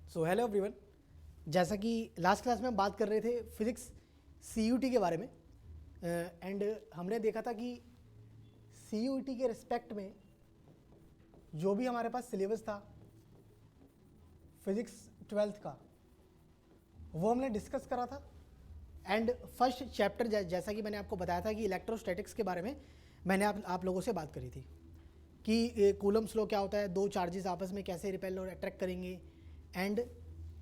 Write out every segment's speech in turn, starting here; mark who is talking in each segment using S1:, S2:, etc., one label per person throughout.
S1: So hello everyone, जैसा कि last class में हम बात कर रहे थे फिज़िक्स CUT के बारे में एंड हमने देखा था कि CUT के रिस्पेक्ट में जो भी हमारे पास सिलेबस था फिज़िक्स 12th का वो हमने डिस्कस करा था। एंड फर्स्ट चैप्टर जैसा कि मैंने आपको बताया था कि इलेक्ट्रोस्टैटिक्स के बारे में मैंने आप लोगों से बात करी थी कि कूलम्स लॉ क्या होता है, दो चार्जेस आपस में कैसे रिपेल और अट्रैक्ट करेंगे, एंड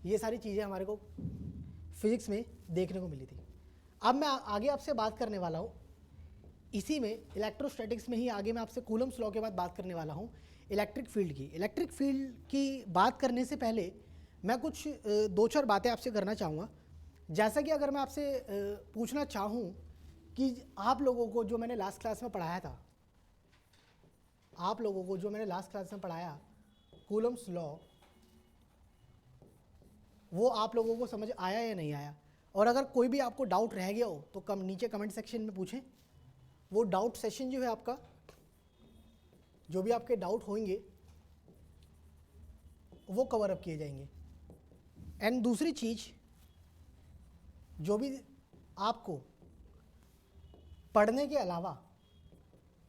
S1: ये सारी चीज़ें हमारे को फिज़िक्स में देखने को मिली थी। अब मैं आगे आपसे बात करने वाला हूँ इसी में इलेक्ट्रोस्टैटिक्स में ही आगे मैं आपसे कूलम्स लॉ के बाद बात करने वाला हूँ इलेक्ट्रिक फील्ड की। इलेक्ट्रिक फील्ड की बात करने से पहले मैं कुछ दो चार बातें आपसे करना चाहूँगा। जैसा कि अगर मैं आपसे पूछना चाहूँ कि आप लोगों को जो मैंने लास्ट क्लास में पढ़ाया था, कूलम्स लॉ, वो आप लोगों को समझ आया या नहीं आया, और अगर कोई भी आपको डाउट रह गया हो तो नीचे कमेंट सेक्शन में पूछें। वो डाउट सेशन जो है आपका, जो भी आपके डाउट होंगे वो कवर अप किए जाएंगे। एंड दूसरी चीज़, जो भी आपको पढ़ने के अलावा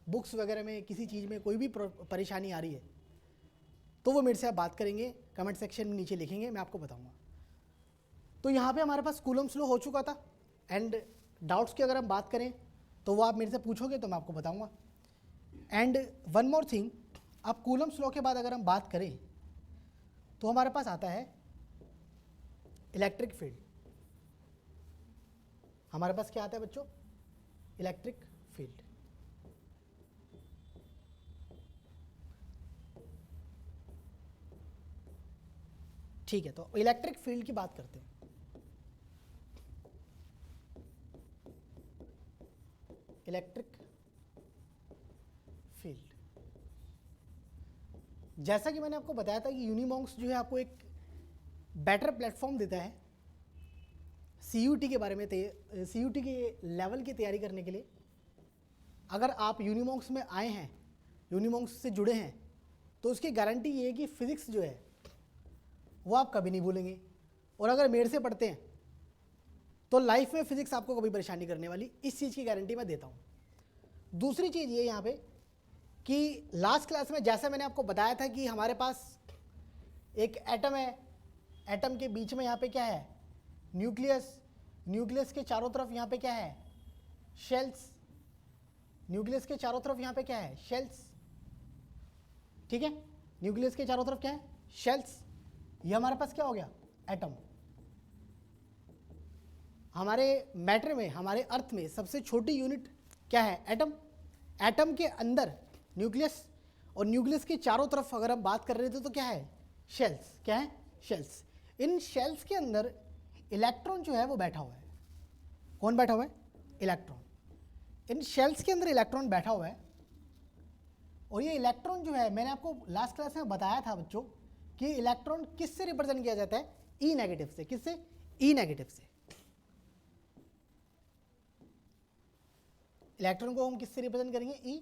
S1: बुक्स वगैरह में किसी चीज़ में कोई भी परेशानी आ रही है तो वो मेरे से आप बात करेंगे, कमेंट सेक्शन में नीचे लिखेंगे, मैं आपको बताऊंगा। तो यहाँ पे हमारे पास कूलम्स लॉ हो चुका था एंड डाउट्स की अगर हम बात करें तो वो आप मेरे से पूछोगे तो मैं आपको बताऊंगा। एंड वन मोर थिंग, अब कूलम्स लॉ के बाद अगर हम बात करें तो हमारे पास आता है इलेक्ट्रिक फील्ड। हमारे पास क्या आता है बच्चों? Electric field. ठीक है, तो इलेक्ट्रिक फील्ड की बात करते हैं। इलेक्ट्रिक फील्ड, जैसा कि मैंने आपको बताया था कि यूनिमोंक्स जो है आपको एक बेटर प्लेटफॉर्म देता है CUT के बारे में, CUT के लेवल की तैयारी करने के लिए। अगर आप यूनिमोंक्स में आए हैं, यूनिमोंक्स से जुड़े हैं, तो उसकी गारंटी ये है कि फिज़िक्स जो है वो आप कभी नहीं भूलेंगे, और अगर मेरे से पढ़ते हैं तो लाइफ में फिज़िक्स आपको कभी परेशानी करने वाली, इस चीज़ की गारंटी मैं देता हूँ। दूसरी चीज़ ये यहाँ पे कि लास्ट क्लास में जैसा मैंने आपको बताया था कि हमारे पास एक एटम है, एटम के बीच में यहाँ पे क्या है? न्यूक्लियस। न्यूक्लियस के चारों तरफ यहाँ पे क्या है? शेल्स। न्यूक्लियस के चारों तरफ यहाँ पे क्या है? शेल्स। ठीक है, न्यूक्लियस के चारों तरफ क्या है? शेल्स। ये हमारे पास क्या हो गया? एटम। हमारे मैटर में, हमारे अर्थ में सबसे छोटी यूनिट क्या है? एटम। एटम के अंदर न्यूक्लियस, और न्यूक्लियस के चारों तरफ अगर हम बात कर रहे थे तो क्या है? शेल्स। क्या है? शेल्स। इन शेल्स के अंदर इलेक्ट्रॉन जो है वो बैठा हुआ है। कौन बैठा हुआ है? इलेक्ट्रॉन। इन शेल्स के अंदर इलेक्ट्रॉन बैठा हुआ है, और ये इलेक्ट्रॉन जो है, मैंने आपको लास्ट क्लास में बताया था बच्चों कि इलेक्ट्रॉन किससे रिप्रेजेंट किया जाता है? ई नेगेटिव से। किससे? ई नेगेटिव से। इलेक्ट्रॉन को हम किससे रिप्रेजेंट करेंगे? ई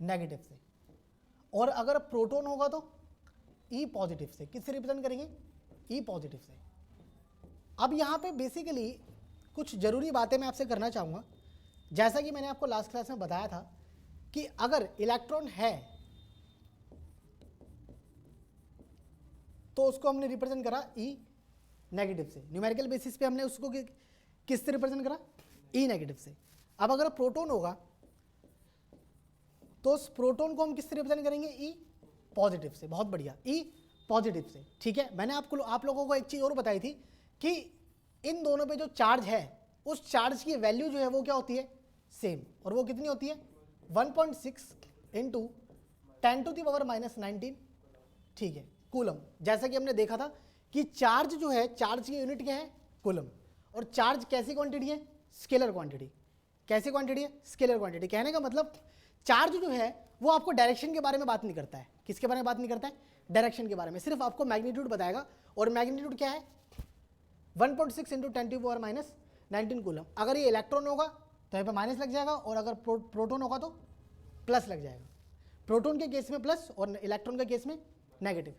S1: नेगेटिव से। और अगर प्रोटॉन होगा तो ई पॉजिटिव से। किससे रिप्रेजेंट करेंगे? ई पॉजिटिव से। अब यहाँ पे बेसिकली कुछ ज़रूरी बातें मैं आपसे करना चाहूँगा। जैसा कि मैंने आपको लास्ट क्लास में बताया था कि अगर इलेक्ट्रॉन है तो उसको हमने रिप्रेजेंट करा ई नेगेटिव से। न्यूमेरिकल बेसिस पे हमने उसको किससे रिप्रेजेंट करा? ई नेगेटिव से। अब अगर प्रोटॉन होगा तो उस प्रोटॉन को हम किससे रिप्रेजेंट करेंगे? ई पॉजिटिव से। बहुत बढ़िया, ई पॉजिटिव से। ठीक है, मैंने आप लोगों को एक चीज़ और बताई थी कि इन दोनों पे जो चार्ज है उस चार्ज की वैल्यू जो है वो क्या होती है? सेम। और वो कितनी होती है? 1.6 इंटू 10⁻⁻19। ठीक है, कूलम। जैसा कि हमने देखा था कि चार्ज जो है, चार्ज की यूनिट क्या है? कूलम। और चार्ज कैसी क्वांटिटी है? Scalar quantity. कैसी क्वांटिटी है? Scalar quantity. कहने का मतलब चार्ज जो है वो आपको डायरेक्शन के बारे में बात नहीं करता है। किसके बारे में बात नहीं करता है? डायरेक्शन के बारे में। सिर्फ आपको मैग्नीट्यूड बताएगा, और मैग्नीट्यूड क्या है? 1.6 इंटू 10⁻⁻19 कूलम। अगर ये इलेक्ट्रॉन होगा तो यहाँ पे माइनस लग जाएगा, और अगर प्रोटॉन होगा तो प्लस लग जाएगा। प्रोटॉन के केस में प्लस और इलेक्ट्रॉन के केस में नेगेटिव।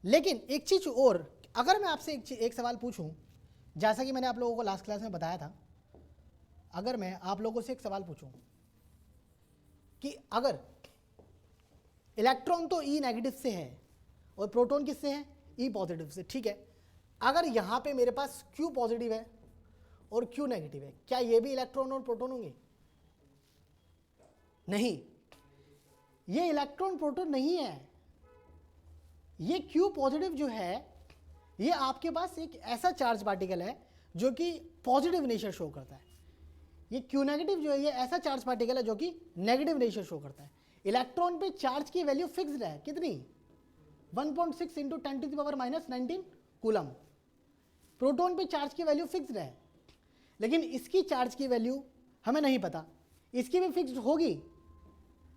S1: लेकिन एक चीज़ और, अगर मैं आपसे एक सवाल पूछूं, जैसा कि मैंने आप लोगों को लास्ट क्लास में बताया था, अगर मैं आप लोगों से एक सवाल पूछूं कि अगर इलेक्ट्रॉन तो ई नेगेटिव से है और प्रोटॉन किससे है, ई पॉजिटिव से, ठीक है, अगर यहाँ पे मेरे पास क्यू पॉजिटिव है और क्यू नेगेटिव है, क्या ये भी इलेक्ट्रॉन और प्रोटॉन होंगे? नहीं, ये इलेक्ट्रॉन प्रोटॉन नहीं है। ये क्यू पॉजिटिव जो है, ये आपके पास एक ऐसा चार्ज पार्टिकल है जो कि पॉजिटिव नेचर शो करता है। ये क्यू नेगेटिव जो है, ये ऐसा चार्ज पार्टिकल है जो कि नेगेटिव नेचर शो करता है। इलेक्ट्रॉन पे चार्ज की वैल्यू फिक्स्ड है, कितनी? 1.6 इंटू 10⁻⁻19 कूलम। प्रोटॉन पे चार्ज की वैल्यू फिक्स्ड है, लेकिन इसकी चार्ज की वैल्यू हमें नहीं पता। इसकी भी फिक्स्ड होगी,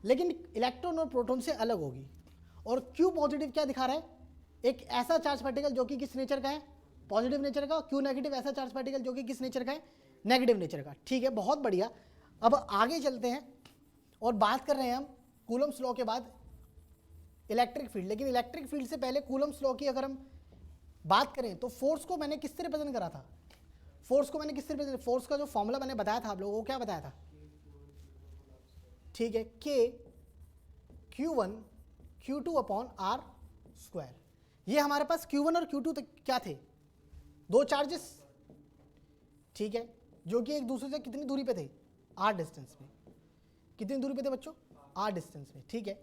S1: लेकिन इलेक्ट्रॉन और प्रोटॉन से अलग होगी। और क्यू पॉजिटिव क्या दिखा रहा है? एक ऐसा चार्ज पार्टिकल जो कि किस नेचर का है? पॉजिटिव नेचर का। क्यू नेगेटिव ऐसा चार्ज पार्टिकल जो कि किस नेचर का है? नेगेटिव नेचर का। ठीक है, बहुत बढ़िया। अब आगे चलते हैं और बात कर रहे हैं हम कूलम्स लॉ के बाद इलेक्ट्रिक फील्ड। लेकिन इलेक्ट्रिक फील्ड से पहले कूलम्स लॉ की अगर हम बात करें तो फोर्स को मैंने किससे रिप्रेजेंट करा था? फोर्स का जो फॉर्मूला मैंने बताया था आप लोगों को, क्या बताया था? ठीक है, के Q1 Q2 upon R square. ये हमारे पास Q1 और Q2 क्या थे? दो चार्जेस, ठीक है, जो कि एक दूसरे से कितनी दूरी पे थे? R डिस्टेंस पे। कितनी दूरी पे थे बच्चों? R डिस्टेंस पे, ठीक है।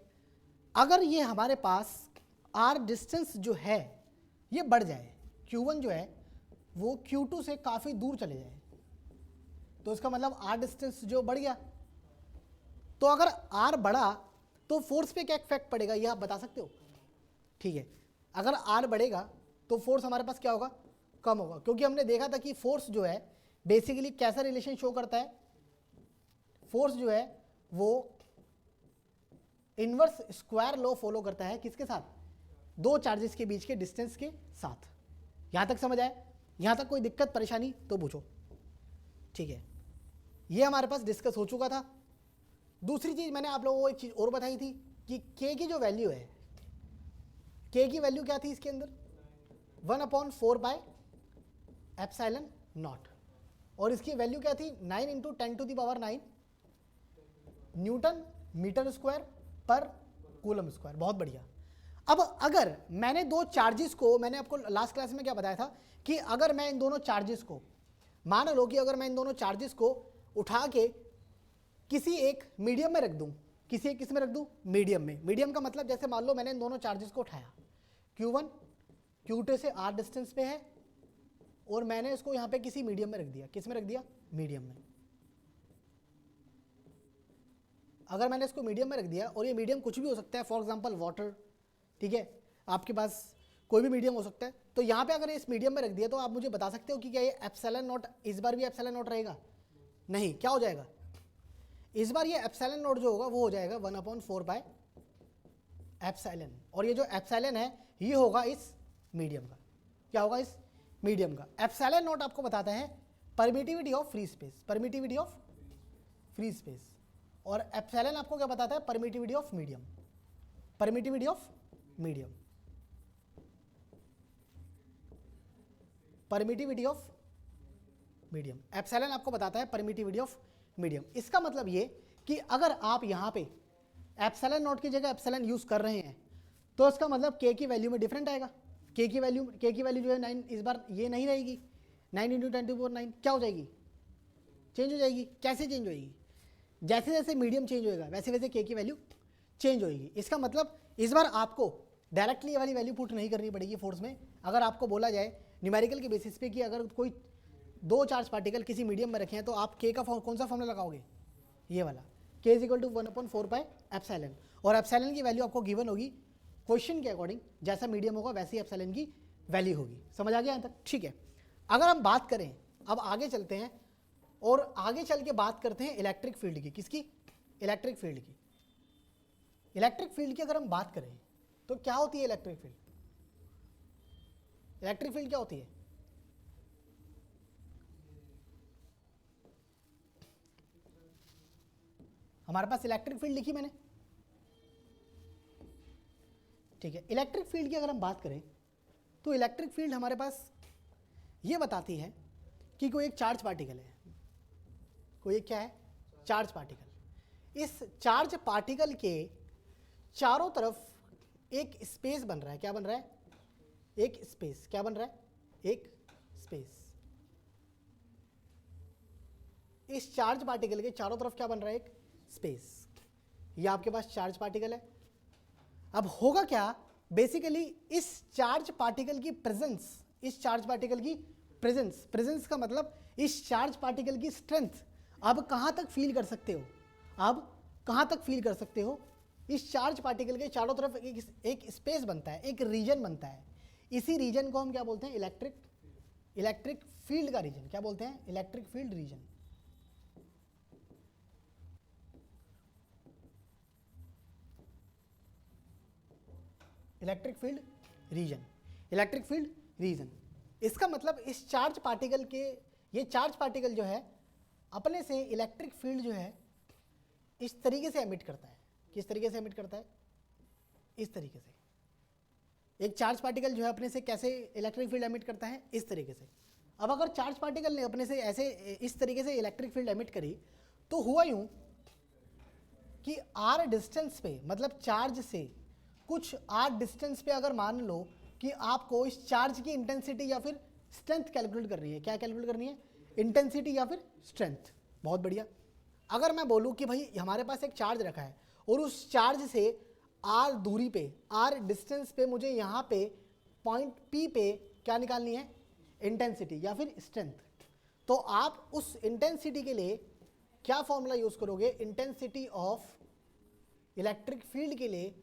S1: अगर ये हमारे पास R डिस्टेंस जो है ये बढ़ जाए, Q1 जो है वो Q2 से काफ़ी दूर चले जाए, तो इसका मतलब R डिस्टेंस जो बढ़ गया। तो अगर R बढ़ा तो फोर्स पे क्या इफेक्ट पड़ेगा, ये आप बता सकते हो? ठीक है, अगर R बढ़ेगा तो फोर्स हमारे पास क्या होगा? कम होगा, क्योंकि हमने देखा था कि फोर्स जो है बेसिकली कैसा रिलेशन शो करता है? फोर्स जो है वो इनवर्स स्क्वायर लॉ फॉलो करता है, किसके साथ? दो चार्जेस के बीच के डिस्टेंस के साथ। यहां तक समझ आए? यहां तक कोई दिक्कत परेशानी तो पूछो। ठीक है, ये हमारे पास डिस्कस हो चुका था। दूसरी चीज मैंने आप लोगों को एक चीज और बताई थी कि के की जो वैल्यू है, के की वैल्यू क्या थी इसके अंदर? 1/4πε0, और इसकी वैल्यू क्या थी? 9 इंटू 10⁹ न्यूटन मीटर स्क्वायर पर कूलम स्क्वायर। बहुत बढ़िया। अब अगर मैंने दो चार्जेस को, मैंने आपको लास्ट क्लास में क्या बताया था कि अगर मैं इन दोनों चार्जेस को, मान लो कि अगर मैं इन दोनों चार्जेस को उठा के किसी एक मीडियम में रख दूं, किसी एक किस में रख दूं? मीडियम में। मीडियम का मतलब जैसे मान लो मैंने इन दोनों चार्जेस को उठाया, Q1 Q2 से R डिस्टेंस पे है, और मैंने इसको यहाँ पे किसी मीडियम में रख दिया। किस में रख दिया? मीडियम में। अगर मैंने इसको मीडियम में रख दिया, और ये मीडियम कुछ भी हो सकता है, फॉर एग्जांपल वाटर, ठीक है, आपके पास कोई भी मीडियम हो सकता है, तो यहाँ पे अगर इस मीडियम में रख दिया तो आप मुझे बता सकते हो कि क्या ये एप्सिलॉन नॉट इस बार भी एप्सिलॉन नॉट रहेगा? नहीं, क्या हो जाएगा? इस बार ये एप्सिलॉन नॉट जो होगा वो हो जाएगा 1/4πε, और ये जो एप्सिलॉन है ये होगा इस मीडियम का। क्या होगा? इस मीडियम का। एप्सिलॉन नॉट आपको बताता है permittivity of free space, permittivity of free space, और एप्सिलॉन आपको क्या बताता है? Permittivity of medium, permittivity of medium, permittivity of medium. Epsilon आपको बताता है परमिटिविटी ऑफ मीडियम। इसका मतलब ये कि अगर आप यहाँ पे एप्सिलॉन नॉट की जगह एप्सिलॉन यूज कर रहे हैं तो इसका मतलब के की वैल्यू में डिफरेंट आएगा। के की वैल्यू जो है 9, इस बार ये नहीं रहेगी। 9 इंटू 10⁹ क्या हो जाएगी? चेंज हो जाएगी। कैसे चेंज होएगी? जैसे जैसे मीडियम चेंज होएगा वैसे वैसे के की वैल्यू चेंज होएगी। इसका मतलब इस बार आपको डायरेक्टली ये वाली वैल्यू पुट नहीं करनी पड़ेगी फोर्स में। अगर आपको बोला जाए न्यूमेरिकल के बेसिस पे कि अगर कोई दो चार्ज पार्टिकल किसी मीडियम में रखे हैं तो आप के का कौन सा फॉर्मूला लगाओगे? ये वाला, k = 1/4πε, और एप्सिलॉन की वैल्यू आपको गिवन होगी क्वेश्चन के अकॉर्डिंग, जैसा मीडियम होगा वैसे ही एप्सिलॉन की वैल्यू होगी। समझ आ गया यहाँ तक? ठीक है, अगर हम बात करें, अब आगे चलते हैं और आगे चल के बात करते हैं इलेक्ट्रिक फील्ड की। किसकी? इलेक्ट्रिक फील्ड की। इलेक्ट्रिक फील्ड की अगर हम बात करें तो क्या होती है इलेक्ट्रिक फील्ड? इलेक्ट्रिक फील्ड क्या होती है? हमारे पास इलेक्ट्रिक फील्ड लिखी मैंने, ठीक है। इलेक्ट्रिक फील्ड की अगर हम बात करें तो इलेक्ट्रिक फील्ड हमारे पास ये बताती है कि कोई एक चार्ज पार्टिकल है, कोई एक क्या है, चार्ज पार्टिकल। इस चार्ज पार्टिकल के चारों तरफ एक स्पेस बन रहा है। क्या बन रहा है? एक स्पेस। क्या बन रहा है? एक स्पेस। इस चार्ज पार्टिकल के चारों तरफ क्या बन रहा है? एक स्पेस। ये आपके पास चार्ज पार्टिकल है। अब होगा क्या, बेसिकली इस चार्ज पार्टिकल की प्रेजेंस, इस चार्ज पार्टिकल की प्रेजेंस का मतलब इस चार्ज पार्टिकल की स्ट्रेंथ अब कहां तक फील कर सकते हो? अब कहां तक फील कर सकते हो? इस चार्ज पार्टिकल के चारों तरफ एक स्पेस बनता है, एक रीजन बनता है। इसी रीजन को हम क्या बोलते हैं? इलेक्ट्रिक फील्ड का रीजन। क्या बोलते हैं? Electric field region. Electric field region, electric field region. इसका मतलब इस चार्ज पार्टिकल के, ये चार्ज पार्टिकल जो है अपने से इलेक्ट्रिक फील्ड जो है इस तरीके से एमिट करता है। किस तरीके से एमिट करता है? इस तरीके से। एक चार्ज पार्टिकल जो है अपने से कैसे इलेक्ट्रिक फील्ड एमिट करता है? इस तरीके से। अब अगर चार्ज पार्टिकल ने अपने से ऐसे इस तरीके से इलेक्ट्रिक फील्ड एमिट करी तो हुआ यूं कि आर डिस्टेंस पे, मतलब चार्ज से कुछ आर डिस्टेंस पे अगर मान लो कि आपको इस चार्ज की इंटेंसिटी या फिर स्ट्रेंथ कैलकुलेट करनी है। क्या कैलकुलेट करनी है? इंटेंसिटी या फिर स्ट्रेंथ। बहुत बढ़िया। अगर मैं बोलूँ कि भाई हमारे पास एक चार्ज रखा है और उस चार्ज से आर दूरी पे, आर डिस्टेंस पे मुझे यहाँ पे पॉइंट पी पे क्या निकालनी है? इंटेंसिटी या फिर स्ट्रेंथ। तो आप उस इंटेंसिटी के लिए क्या फॉर्मूला यूज करोगे? इंटेंसिटी ऑफ इलेक्ट्रिक फील्ड के लिए,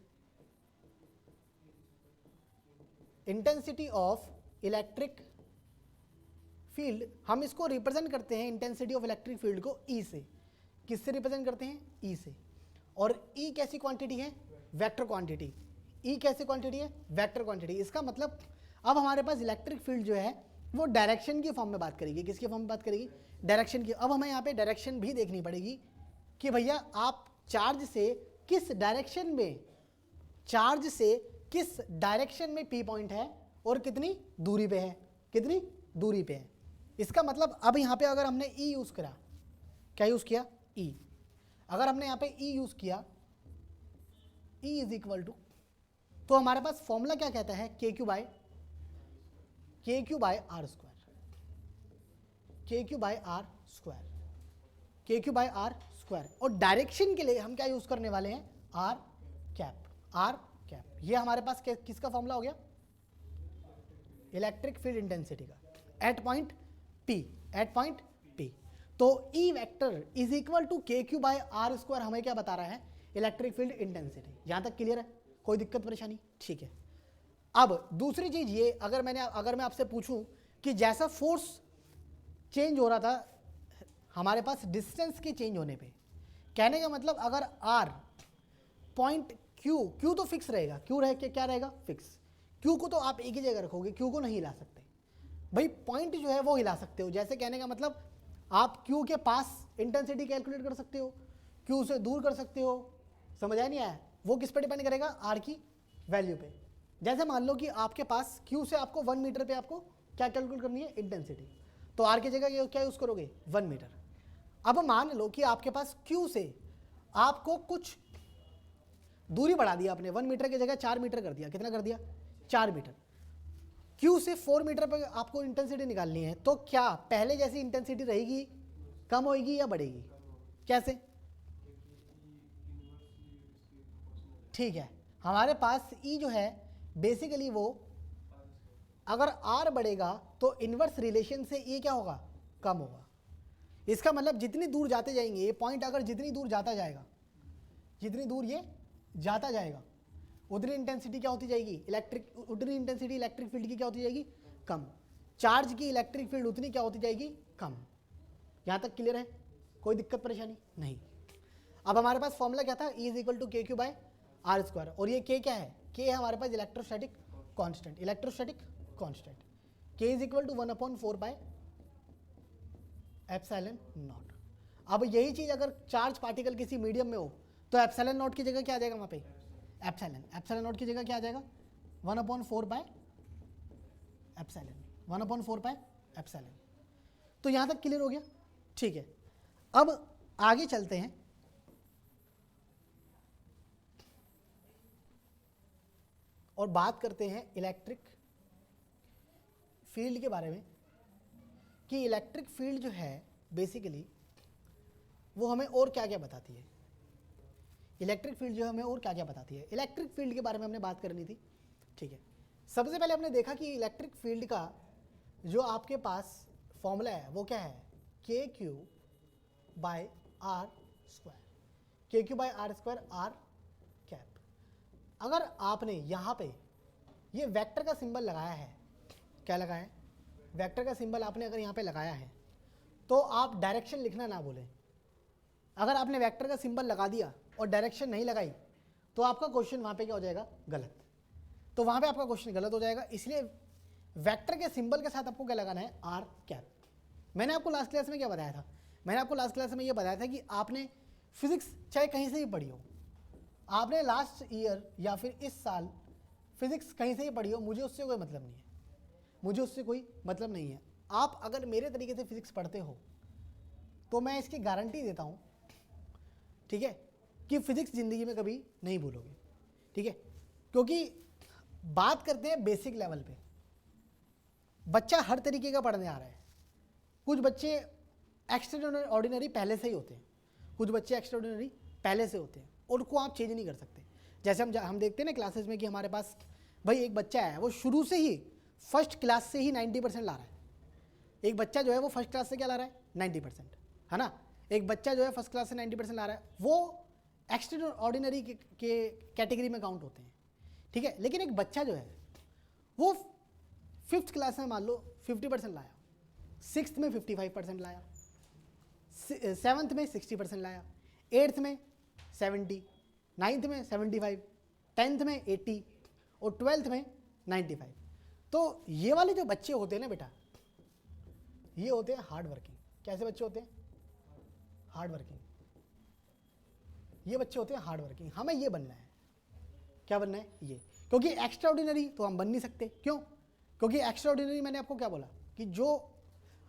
S1: इंटेंसिटी ऑफ इलेक्ट्रिक फील्ड, हम इसको रिप्रेजेंट करते हैं इंटेंसिटी ऑफ इलेक्ट्रिक फील्ड को ई से। किससे रिप्रेजेंट करते हैं? ई से। और ई कैसी क्वांटिटी है? Vector quantity. ई कैसी क्वांटिटी है? Vector quantity. इसका मतलब अब हमारे पास इलेक्ट्रिक फील्ड जो है वो डायरेक्शन की फॉर्म में बात करेगी। किसकी फॉर्म में बात करेगी? डायरेक्शन की। अब हमें यहाँ पे डायरेक्शन भी देखनी पड़ेगी कि भैया आप चार्ज से किस डायरेक्शन में, चार्ज से किस डायरेक्शन में पी पॉइंट है और कितनी दूरी पे है, कितनी दूरी पे है। इसका मतलब अब यहाँ पे अगर हमने ई यूज करा, क्या यूज किया? ई। अगर हमने यहाँ पे ई यूज किया, ई इज इक्वल टू, तो हमारे पास फॉर्मूला क्या कहता है? K Q by R square, K Q by R square, K Q by R square. और डायरेक्शन के लिए हम क्या यूज करने वाले हैं? R cap, R cap. ये हमारे पास किसका फॉर्मूला हो गया? इलेक्ट्रिक फील्ड इंटेंसिटी का at point P, at point P. तो E vector is equal to K Q by R square हमें क्या बता रहा है? Electric field intensity. यहां तक क्लियर है? कोई दिक्कत परेशानी? ठीक है। अब दूसरी चीज ये, अगर मैं आपसे पूछूं कि जैसा फोर्स चेंज हो रहा था हमारे पास डिस्टेंस के चेंज होने पे, कहने का मतलब अगर आर पॉइंट क्यू तो फिक्स रहेगा, क्यू रहे क्या रहेगा? फिक्स। क्यू को तो आप एक ही जगह रखोगे, क्यू को नहीं हिला सकते भाई। पॉइंट जो है वो हिला सकते हो। जैसे कहने का मतलब आप क्यू के पास इंटेंसिटी कैलकुलेट कर सकते हो, क्यू से दूर कर सकते हो। समझ आया नहीं आया? वो किस पे डिपेंड करेगा? आर की वैल्यू पे। जैसे मान लो कि आपके पास क्यू से आपको 1 मीटर पे आपको क्या कैलकुलेट करनी है? इंटेंसिटी। तो आर की जगह क्या यूज करोगे? 1 मीटर। अब मान लो कि आपके पास क्यू से आपको कुछ दूरी बढ़ा दिया आपने, 1 मीटर की जगह 4 मीटर कर दिया। कितना कर दिया? 4 मीटर। क्यू से 4 मीटर पर आपको इंटेंसिटी निकालनी है, तो क्या पहले जैसी इंटेंसिटी रहेगी, कम होगी या बढ़ेगी? कैसे? ठीक है, हमारे पास ई जो है बेसिकली वो अगर आर बढ़ेगा तो इनवर्स रिलेशन से ये क्या होगा? कम होगा। इसका मतलब जितनी दूर जाते जाएंगे ये पॉइंट, अगर जितनी दूर जाता जाएगा, जितनी दूर ये जाता जाएगा उतनी इंटेंसिटी क्या होती जाएगी? उतनी इंटेंसिटी इलेक्ट्रिक फील्ड की क्या होती जाएगी? कम। चार्ज की इलेक्ट्रिक फील्ड उतनी क्या होती जाएगी? कम। यहां तक क्लियर है? कोई दिक्कत परेशानी नहीं? अब हमारे पास फॉर्मूला क्या था? E is equal to K Q by R square. और ये के क्या है? के है हमारे पास electrostatic constant, electrostatic constant. K is equal to 1/4 by epsilon naught. अब यही चीज अगर चार्ज पार्टिकल किसी मीडियम में हो तो एप्सिलॉन नॉट की जगह क्या आ जाएगा? वहां पे एप्सिलॉन नॉट की जगह क्या आ जाएगा? 1/4 बाय एप्सिलॉन, 1/4 पाई एप्सिलॉन। तो यहाँ तक क्लियर हो गया, ठीक है। अब आगे चलते हैं, और बात करते हैं इलेक्ट्रिक फील्ड के बारे में, कि इलेक्ट्रिक फील्ड जो है बेसिकली वो हमें और क्या क्या बताती है। इलेक्ट्रिक फील्ड जो हमें और क्या क्या बताती है, इलेक्ट्रिक फील्ड के बारे में हमने बात करनी थी, ठीक है। सबसे पहले हमने देखा कि इलेक्ट्रिक फील्ड का जो आपके पास फॉर्मूला है वो क्या है, K Q by R square, K Q by R square R cap. अगर आपने यहाँ पे ये वेक्टर का सिंबल लगाया है, क्या लगाया है, वेक्टर का सिंबल आपने अगर यहाँ पे लगाया है, तो आप डायरेक्शन लिखना ना भूलें। अगर आपने वेक्टर का सिंबल लगा दिया और डायरेक्शन नहीं लगाई तो आपका क्वेश्चन वहाँ पे क्या हो जाएगा, गलत। तो वहाँ पे आपका क्वेश्चन गलत हो जाएगा, इसलिए वेक्टर के सिंबल के साथ आपको क्या लगाना है, आर कैप। मैंने आपको लास्ट क्लास में क्या बताया था, मैंने आपको लास्ट क्लास में ये बताया था कि आपने फिजिक्स चाहे कहीं से भी पढ़ी हो, आपने लास्ट ईयर या फिर इस साल फिजिक्स कहीं से ही पढ़ी हो, मुझे उससे कोई मतलब नहीं है, मुझे उससे कोई मतलब नहीं है। आप अगर मेरे तरीके से फिजिक्स पढ़ते हो तो मैं इसकी गारंटी देता हूँ, ठीक है, कि फिजिक्स ज़िंदगी में कभी नहीं भूलोगे, ठीक है। क्योंकि बात करते हैं बेसिक लेवल पे, बच्चा हर तरीके का पढ़ने आ रहा है। कुछ बच्चे एक्स्ट्रा ऑर्डिनरी पहले से ही होते हैं, कुछ बच्चे एक्स्ट्रा ऑर्डिनरी पहले से होते हैं, उनको आप चेंज नहीं कर सकते। जैसे हम देखते हैं ना क्लासेस में कि हमारे पास भाई एक बच्चा है, वो शुरू से ही फर्स्ट क्लास से ही 90% ला रहा है। एक बच्चा जो है वो फर्स्ट क्लास से क्या ला रहा है, 90%, है ना। एक बच्चा जो है फर्स्ट क्लास से 90% ला रहा है, वो एक्स्ट्रा ऑर्डिनरी के कैटेगरी में काउंट होते हैं, ठीक है। लेकिन एक बच्चा जो है वो 5th क्लास में मान लो 50% लाया, 6th में 55% लाया, 7th में 60% लाया, 8th में 70, 9th में 75, 10th में 80 और 12th में 95। तो ये वाले जो बच्चे होते हैं ना बेटा, ये होते हैं हार्ड वर्किंग। कैसे बच्चे होते हैं, हार्ड वर्किंग। ये बच्चे होते हैं हार्ड वर्किंग। हमें ये बनना है, क्या बनना है, ये। क्योंकि एक्स्ट्रा ऑर्डिनरी तो हम बन नहीं सकते, क्यों, क्योंकि एक्स्ट्रा ऑर्डिनरी मैंने आपको क्या बोला कि जो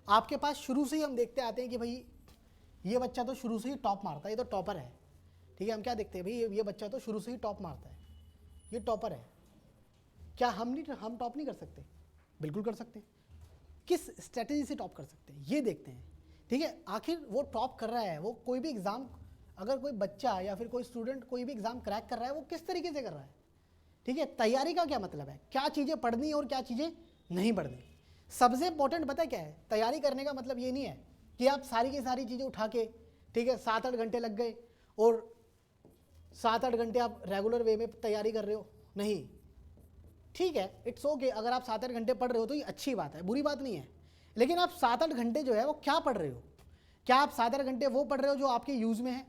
S1: आपके पास शुरू से ही हम देखते आते हैं कि भाई ये बच्चा तो शुरू से ही टॉप मारता है, ये तो टॉपर है, ठीक है। हम क्या देखते हैं, भाई ये बच्चा तो शुरू से ही टॉप मारता है, ये टॉपर है। क्या हम टॉप नहीं कर सकते, बिल्कुल कर सकते हैं। किस स्ट्रेटेजी से टॉप कर सकते हैं ये देखते हैं, ठीक है। आखिर वो टॉप कर रहा है, वो कोई भी एग्ज़ाम, अगर कोई बच्चा या फिर कोई स्टूडेंट कोई भी एग्ज़ाम क्रैक कर रहा है, वो किस तरीके से कर रहा है, ठीक है। तैयारी का क्या मतलब है, क्या चीज़ें पढ़नी और क्या चीज़ें नहीं पढ़नी। सबसे इंपॉर्टेंट पता है क्या है, तैयारी करने का मतलब ये नहीं है कि आप सारी की सारी चीज़ें उठा के, ठीक है, 7-8 घंटे लग गए और 7-8 घंटे आप रेगुलर वे में तैयारी कर रहे हो, नहीं, ठीक है, इट्स ओके। अगर आप 7-8 घंटे पढ़ रहे हो तो ये अच्छी बात है, बुरी बात नहीं है। लेकिन आप 7-8 घंटे जो है वो क्या पढ़ रहे हो, क्या आप 7-8 घंटे वो पढ़ रहे हो जो आपके यूज़ में है,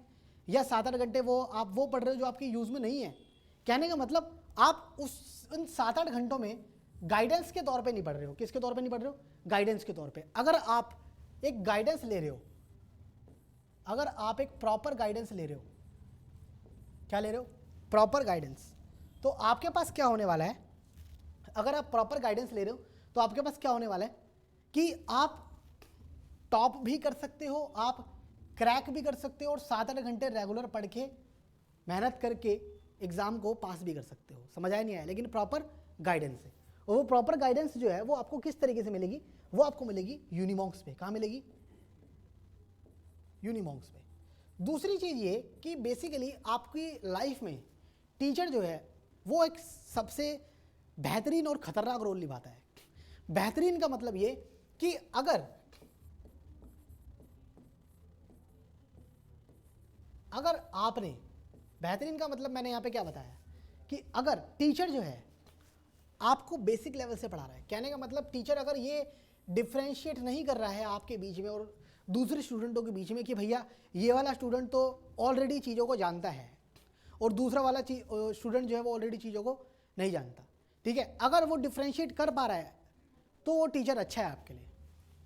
S1: या 7-8 घंटे आप वो पढ़ रहे हो जो आपके यूज़ में नहीं है। कहने का मतलब आप उन 7-8 घंटों में गाइडेंस के तौर पे नहीं पढ़ रहे हो। किसके तौर पे नहीं पढ़ रहे हो, गाइडेंस के तौर पे। अगर आप एक गाइडेंस ले रहे हो, अगर आप एक प्रॉपर गाइडेंस ले रहे हो, क्या ले रहे हो, प्रॉपर गाइडेंस, तो आपके पास क्या होने वाला है, अगर आप प्रॉपर गाइडेंस ले रहे हो तो आपके पास क्या होने वाला है कि आप टॉप भी कर सकते हो, आप क्रैक भी कर सकते हो, और 7-8 घंटे रेगुलर पढ़ के मेहनत करके एग्ज़ाम को पास भी कर सकते हो। समझ आया नहीं आया, लेकिन प्रॉपर गाइडेंस है। और वो प्रॉपर गाइडेंस जो है वो आपको किस तरीके से मिलेगी, वो आपको मिलेगी यूनिमॉन्क्स पे। कहाँ मिलेगी, यूनिमॉन्क्स पे। दूसरी चीज़ ये कि बेसिकली आपकी लाइफ में टीचर जो है वो एक सबसे बेहतरीन और ख़तरनाक रोल निभाता है। बेहतरीन का मतलब ये कि अगर आपने, बेहतरीन का मतलब मैंने यहाँ पे क्या बताया कि अगर टीचर जो है आपको बेसिक लेवल से पढ़ा रहा है, कहने का मतलब टीचर अगर ये डिफ्रेंशिएट नहीं कर रहा है आपके बीच में और दूसरे स्टूडेंटों के बीच में कि भैया ये वाला स्टूडेंट तो ऑलरेडी चीज़ों को जानता है और दूसरा वाला स्टूडेंट जो है वो ऑलरेडी चीज़ों को नहीं जानता, ठीक है। अगर वो डिफ्रेंशिएट कर पा रहा है तो वो टीचर अच्छा है आपके लिए,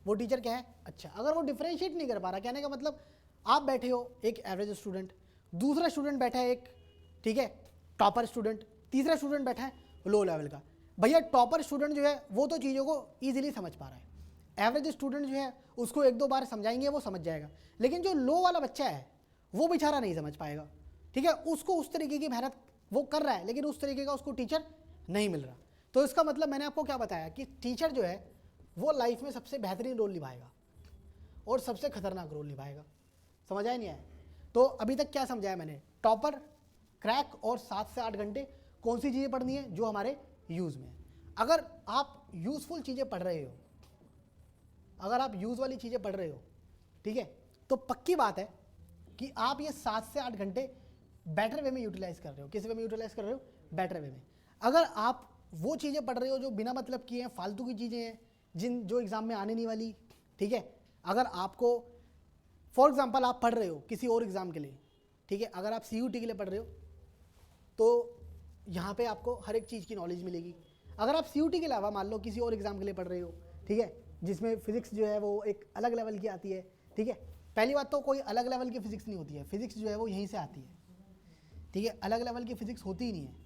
S1: वो टीचर क्या है, अच्छा। अगर वो डिफ्रेंशिएट नहीं कर पा रहा, कहने का मतलब आप बैठे हो एक एवरेज स्टूडेंट, दूसरा स्टूडेंट बैठा है एक, ठीक है, टॉपर स्टूडेंट, तीसरा स्टूडेंट बैठा है लो लेवल का। भैया टॉपर स्टूडेंट जो है वो तो चीज़ों को ईजिली समझ पा रहा है, एवरेज स्टूडेंट जो है उसको एक दो बार समझाएंगे वो समझ जाएगा, लेकिन जो लो वाला बच्चा है वो बेचारा नहीं समझ पाएगा, ठीक है। उसको उस तरीके की मेहनत वो कर रहा है लेकिन उस तरीके का उसको टीचर नहीं मिल रहा। तो इसका मतलब मैंने आपको क्या बताया कि टीचर जो है वो लाइफ में सबसे बेहतरीन रोल निभाएगा और सबसे खतरनाक रोल निभाएगा। समझ आया नहीं आया? तो अभी तक क्या समझाया मैंने? टॉपर, क्रैक और 7 से 8 घंटे कौन सी चीज़ें पढ़नी है जो हमारे यूज़ में है। अगर आप यूज़फुल चीज़ें पढ़ रहे हो, अगर आप यूज़ वाली चीज़ें पढ़ रहे हो, ठीक है, तो पक्की बात है कि आप ये 7 से 8 घंटे बेटर वे में यूटिलाइज कर रहे हो। किस वे में यूटिलाइज कर रहे हो? बेटर वे में। अगर आप वो चीज़ें पढ़ रहे हो जो बिना मतलब की हैं, फालतू की चीज़ें हैं, जो एग्ज़ाम में आने नहीं वाली, ठीक है, अगर आपको फॉर एग्जांपल आप पढ़ रहे हो किसी और एग्ज़ाम के लिए, ठीक है, अगर आप CUT के लिए पढ़ रहे हो तो यहाँ पे आपको हर एक चीज़ की नॉलेज मिलेगी। अगर आप CUT के अलावा मान लो किसी और एग्ज़ाम के लिए पढ़ रहे हो, ठीक है, जिसमें फिजिक्स जो है वो एक अलग लेवल की आती है, ठीक है, पहली बात तो कोई अलग लेवल की फिजिक्स नहीं होती है, फिजिक्स जो है वो यहीं से आती है, ठीक है, अलग लेवल की फिजिक्स होती ही नहीं है।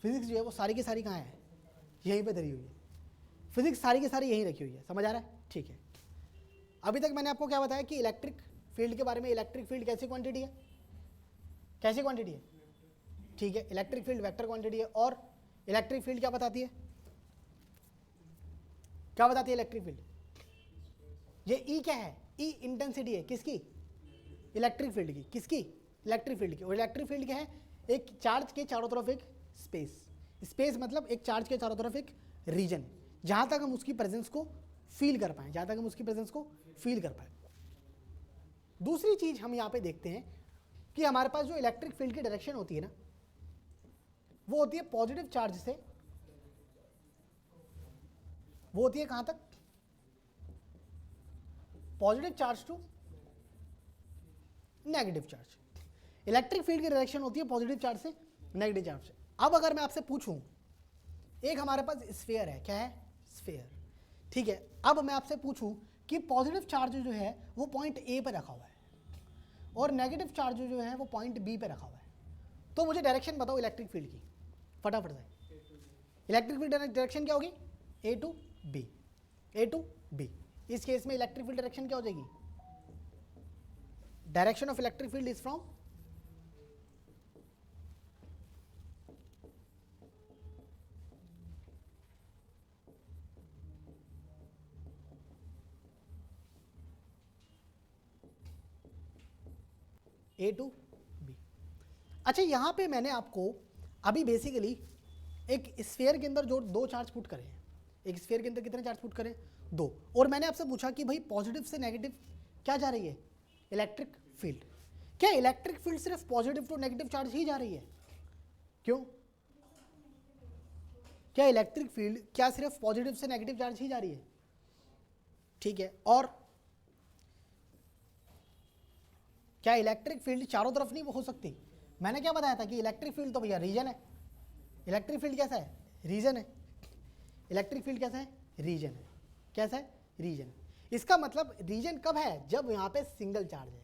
S1: फिजिक्स जो है वो सारी की सारी कहाँ है? यहीं पे धरी हुई है, फिजिक्स सारी की सारी यहीं रखी हुई है। समझ आ रहा है? ठीक है। अभी तक मैंने आपको क्या बताया कि इलेक्ट्रिक फील्ड के बारे में। इलेक्ट्रिक फील्ड कैसी क्वांटिटी है? कैसी क्वांटिटी है? ठीक है, इलेक्ट्रिक फील्ड वेक्टर क्वांटिटी है। और इलेक्ट्रिक फील्ड क्या बताती है? क्या बताती है इलेक्ट्रिक फील्ड? ये ई क्या है? ई इंटेंसिटी है किसकी? इलेक्ट्रिक फील्ड की। किसकी? इलेक्ट्रिक फील्ड की। और इलेक्ट्रिक फील्ड क्या है? एक चार्ज के चारों तरफ एक स्पेस। स्पेस मतलब एक चार्ज के चारों तरफ एक रीजन, जहां तक हम उसकी प्रेजेंस को फील कर पाए, जहां तक हम उसकी प्रेजेंस को फील कर पाए। दूसरी चीज हम यहाँ पे देखते हैं कि हमारे पास जो इलेक्ट्रिक फील्ड की डायरेक्शन होती है ना, वो होती है पॉजिटिव चार्ज से, वो होती है कहां तक? Positive charge to negative charge. Electric field की डायरेक्शन होती है पॉजिटिव चार्ज से नेगेटिव चार्ज से। अब अगर मैं आपसे पूछूं, एक हमारे पास स्फीयर है, क्या है? स्फीयर, ठीक है। अब मैं आपसे पूछूं कि पॉजिटिव चार्ज जो है वो पॉइंट ए पर रखा हुआ है और नेगेटिव चार्ज जो है वो पॉइंट बी पे रखा हुआ है, तो मुझे डायरेक्शन बताओ इलेक्ट्रिक फील्ड की फटाफट से। इलेक्ट्रिक फील्ड डायरेक्शन क्या होगी? A to B, A to B. इस केस में इलेक्ट्रिक फील्ड डायरेक्शन क्या हो जाएगी? Direction of electric field is from A to B. अच्छा, यहां पे मैंने आपको अभी बेसिकली एक स्फीयर के अंदर जो दो चार्ज पुट करे हैं, एक स्फीयर के अंदर कितने चार्ज पुट करें? दो। और मैंने आपसे पूछा कि भाई पॉजिटिव से नेगेटिव क्या जा रही है? Electric field. क्या इलेक्ट्रिक फील्ड सिर्फ पॉजिटिव टू नेगेटिव चार्ज ही जा रही है? क्यों? क्या इलेक्ट्रिक फील्ड क्या सिर्फ पॉजिटिव से नेगेटिव चार्ज ही जा रही है? ठीक है। और क्या इलेक्ट्रिक फील्ड चारों तरफ नहीं हो सकती? मैंने क्या बताया था कि इलेक्ट्रिक फील्ड तो भैया रीजन है। इलेक्ट्रिक फील्ड कैसा है? रीजन है। इलेक्ट्रिक फील्ड कैसा है? रीजन है। कैसा है? रीजन। इसका मतलब रीजन कब है? जब यहाँ पे सिंगल चार्ज है।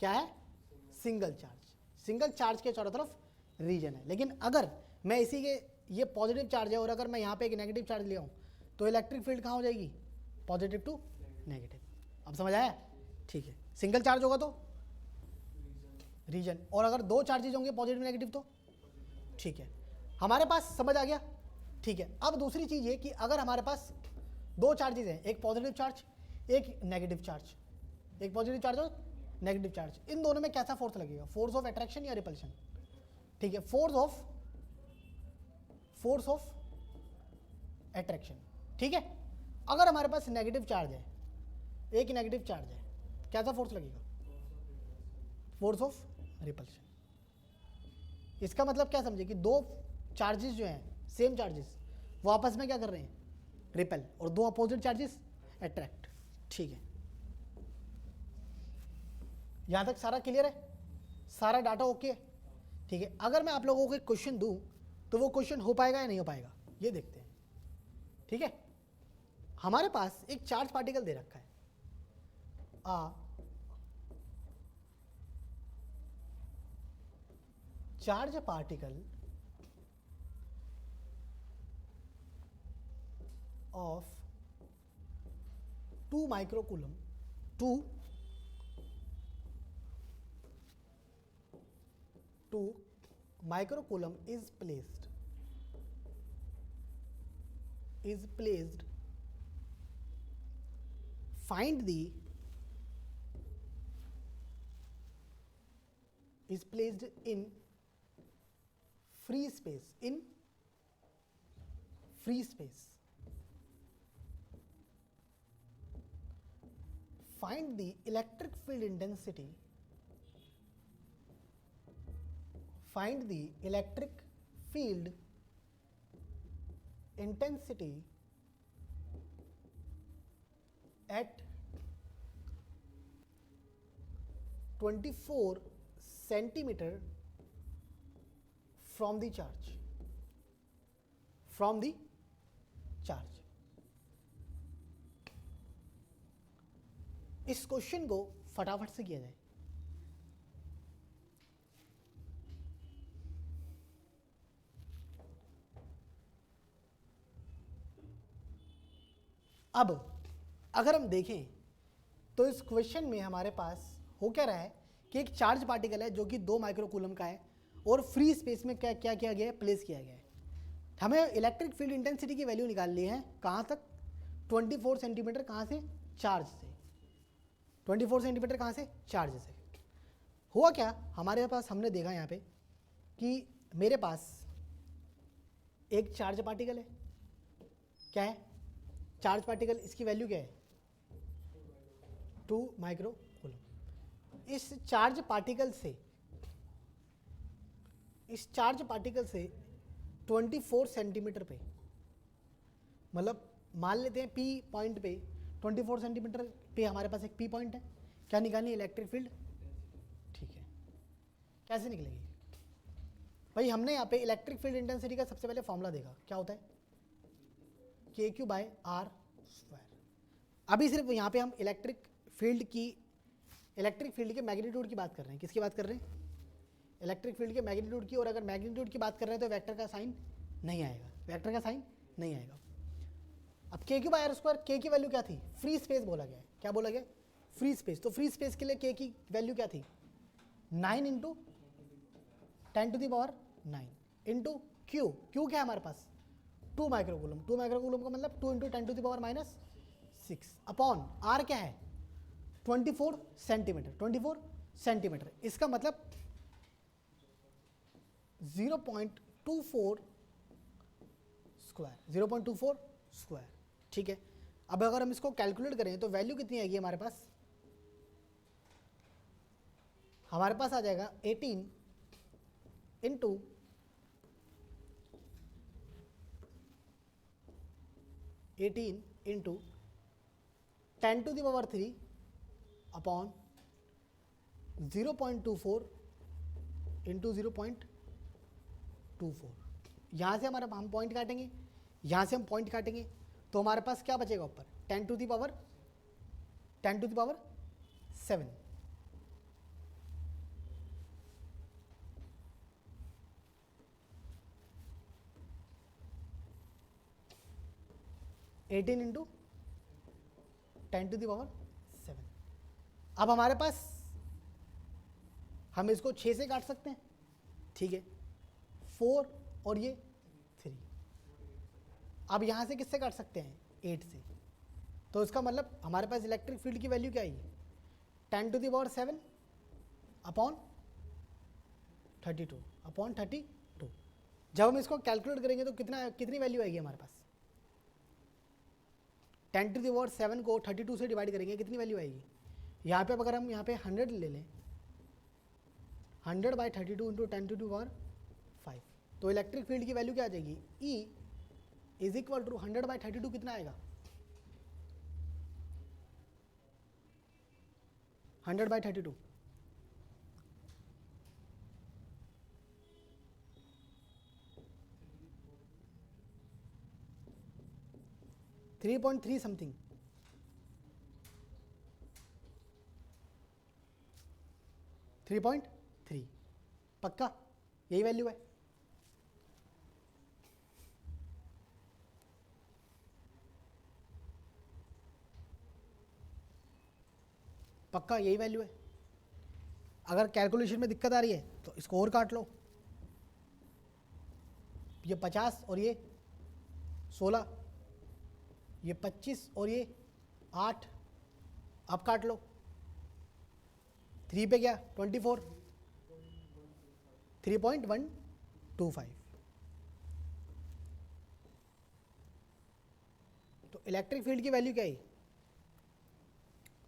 S1: क्या है? Single charge. सिंगल चार्ज के चारों तरफ रीजन है। लेकिन अगर मैं इसी के, ये पॉजिटिव चार्ज है और अगर मैं यहाँ पे एक नेगेटिव चार्ज ले आऊँ तो इलेक्ट्रिक फील्ड कहाँ हो जाएगी? Positive to negative. अब समझ आया? ठीक है। सिंगल चार्ज होगा तो रीजन, और अगर दो चार्जेज होंगे पॉजिटिव नेगेटिव तो ठीक है। हमारे पास समझ आ गया? ठीक है। अब दूसरी चीज़ ये कि अगर हमारे पास दो चार्जेज हैं, एक पॉजिटिव चार्ज एक नेगेटिव चार्ज, एक पॉजिटिव चार्ज और नेगेटिव चार्ज, इन दोनों में कैसा फोर्स लगेगा? फोर्स ऑफ अट्रैक्शन या रिपल्शन? ठीक है, फोर्स ऑफ अट्रैक्शन। ठीक है। अगर हमारे पास नेगेटिव चार्ज है, एक नेगेटिव चार्ज है, कैसा फोर्स लगेगा? Force of repulsion. इसका मतलब क्या समझे कि दो चार्जेस जो हैं, सेम चार्जेस, वो आपस में क्या कर रहे हैं? रिपेल, और दो अपोजिट चार्जेस अट्रैक्ट। ठीक है, यहां तक सारा क्लियर है? सारा डाटा ओके है? ठीक है। अगर मैं आप लोगों को एक क्वेश्चन दूं तो वो क्वेश्चन हो पाएगा या नहीं हो पाएगा, ये देखते हैं। ठीक है। हमारे पास एक चार्ज पार्टिकल दे रखा है, charge particle of 2 microcoulomb 2 microcoulomb is placed find the is placed in free space find the electric field intensity at 24 centimeter from the charge इस क्वेश्चन को फटाफट से किया जाए। अब अगर हम देखें तो इस क्वेश्चन में हमारे पास हो क्या रहा है कि एक चार्ज पार्टिकल है जो कि 2 माइक्रोकूलम का है और फ्री स्पेस में क्या क्या किया गया है, प्लेस किया गया है। हमें इलेक्ट्रिक फील्ड इंटेंसिटी की वैल्यू निकालनी है कहाँ तक, 24 सेंटीमीटर कहाँ से, चार्ज से। 24 सेंटीमीटर कहाँ से, चार्ज से। हुआ क्या हमारे पास, हमने देखा यहाँ पे कि मेरे पास एक चार्ज पार्टिकल है, क्या है, चार्ज पार्टिकल, इसकी वैल्यू क्या है, 2 माइक्रोकूलम। इस चार्ज पार्टिकल से 24 सेंटीमीटर पे, मतलब मान लेते हैं पी पॉइंट पे 24 सेंटीमीटर पे हमारे पास एक पी पॉइंट है, क्या निकालनी है, इलेक्ट्रिक फील्ड। ठीक है, कैसे निकलेगी भाई, हमने यहाँ पे इलेक्ट्रिक फील्ड इंटेंसिटी का सबसे पहले फॉर्मूला देखा, क्या होता है, KQ बाय R स्क्वायर। अभी सिर्फ यहाँ पे हम इलेक्ट्रिक फील्ड के मैग्नीट्यूड की बात कर रहे हैं। किसकी बात कर रहे हैं, इलेक्ट्रिक फील्ड के मैग्नीट्यूड की। और अगर मैग्नीट्यूड की बात कर रहे हैं तो वेक्टर का साइन नहीं आएगा, अब KQ by R square, K की वैल्यू क्या थी, फ्री स्पेस बोला गया है, क्या बोला गया, फ्री स्पेस। तो फ्री स्पेस के लिए K की वैल्यू क्या थी, 9 इंटू 10⁻9 इंटू Q क्या है हमारे पास, 2 माइक्रोकूलम का मतलब 2 इंटू 10⁻6 अपॉन R क्या है, 24 सेंटीमीटर। इसका मतलब 0.24 स्क्वायर। ठीक है, अब अगर हम इसको कैलकुलेट करें तो वैल्यू कितनी आएगी हमारे पास, आ जाएगा 18 इंटू 10⁻³ अपॉन 0.24 इंटू 0.24। यहाँ से हमारा हम पॉइंट काटेंगे, तो हमारे पास क्या बचेगा ऊपर, 10⁻7। 18 इंटू 10⁻7। अब हमारे पास, हम इसको 6 से काट सकते हैं, ठीक है, 4 और ये 3। अब यहाँ से किससे काट सकते हैं, 8 से। तो इसका मतलब हमारे पास इलेक्ट्रिक फील्ड की वैल्यू क्या आएगी, 10⁻7 अपॉन 32। जब हम इसको कैलकुलेट करेंगे तो कितनी वैल्यू आएगी हमारे पास, 10⁻7 को 32 से डिवाइड करेंगे, कितनी वैल्यू आएगी, यहाँ पे अगर हम यहाँ पे 100 ले लें, 100/32 इंटू 10⁻5, तो इलेक्ट्रिक फील्ड की वैल्यू क्या आ जाएगी, E इज इक्वल टू 100/32 कितना आएगा, 100/32 3.3 समथिंग, 3.3 पक्का यही वैल्यू है। पक्का यही वैल्यू है। अगर कैलकुलेशन में दिक्कत आ रही है तो इसको और काट लो, ये 50 और ये 16, ये 25 और ये 8, अब काट लो। 3 पे क्या 24, 3.125। तो इलेक्ट्रिक फील्ड की वैल्यू क्या है?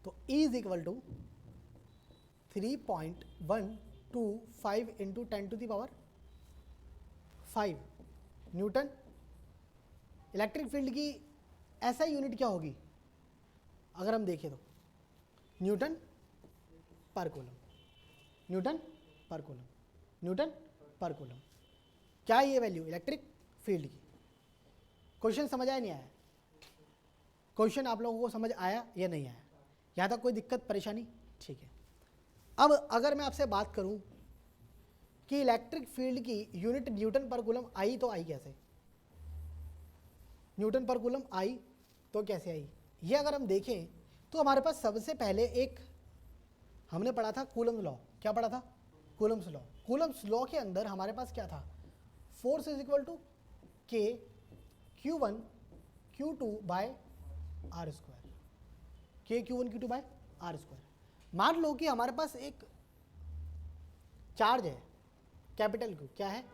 S1: तो E is equal to 3.125 into 10⁵ newton. Electric field की ऐसा यूनिट क्या होगी अगर हम देखें तो? न्यूटन पर कूलम, न्यूटन पर कूलम, न्यूटन पर कूलम। क्या है ये वैल्यू इलेक्ट्रिक फील्ड की? क्वेश्चन समझ आया नहीं आया? क्वेश्चन आप लोगों को समझ आया या नहीं आया? यहाँ तक कोई दिक्कत परेशानी? ठीक है। अब अगर मैं आपसे बात करूं कि इलेक्ट्रिक फील्ड की यूनिट न्यूटन पर कूलम आई, तो आई कैसे? न्यूटन पर कूलम आई तो कैसे आई? ये अगर हम देखें तो हमारे पास सबसे पहले एक हमने पढ़ा था कूलम्स लॉ। क्या पढ़ा था? Coulomb's law. कूलम्स लॉ के अंदर हमारे पास क्या था? फोर्स इज इक्वल टू के Q1 Q2 bye R square, के Q1 Q2 bye R square. मान लो कि हमारे पास एक चार्ज है कैपिटल Q। क्या है?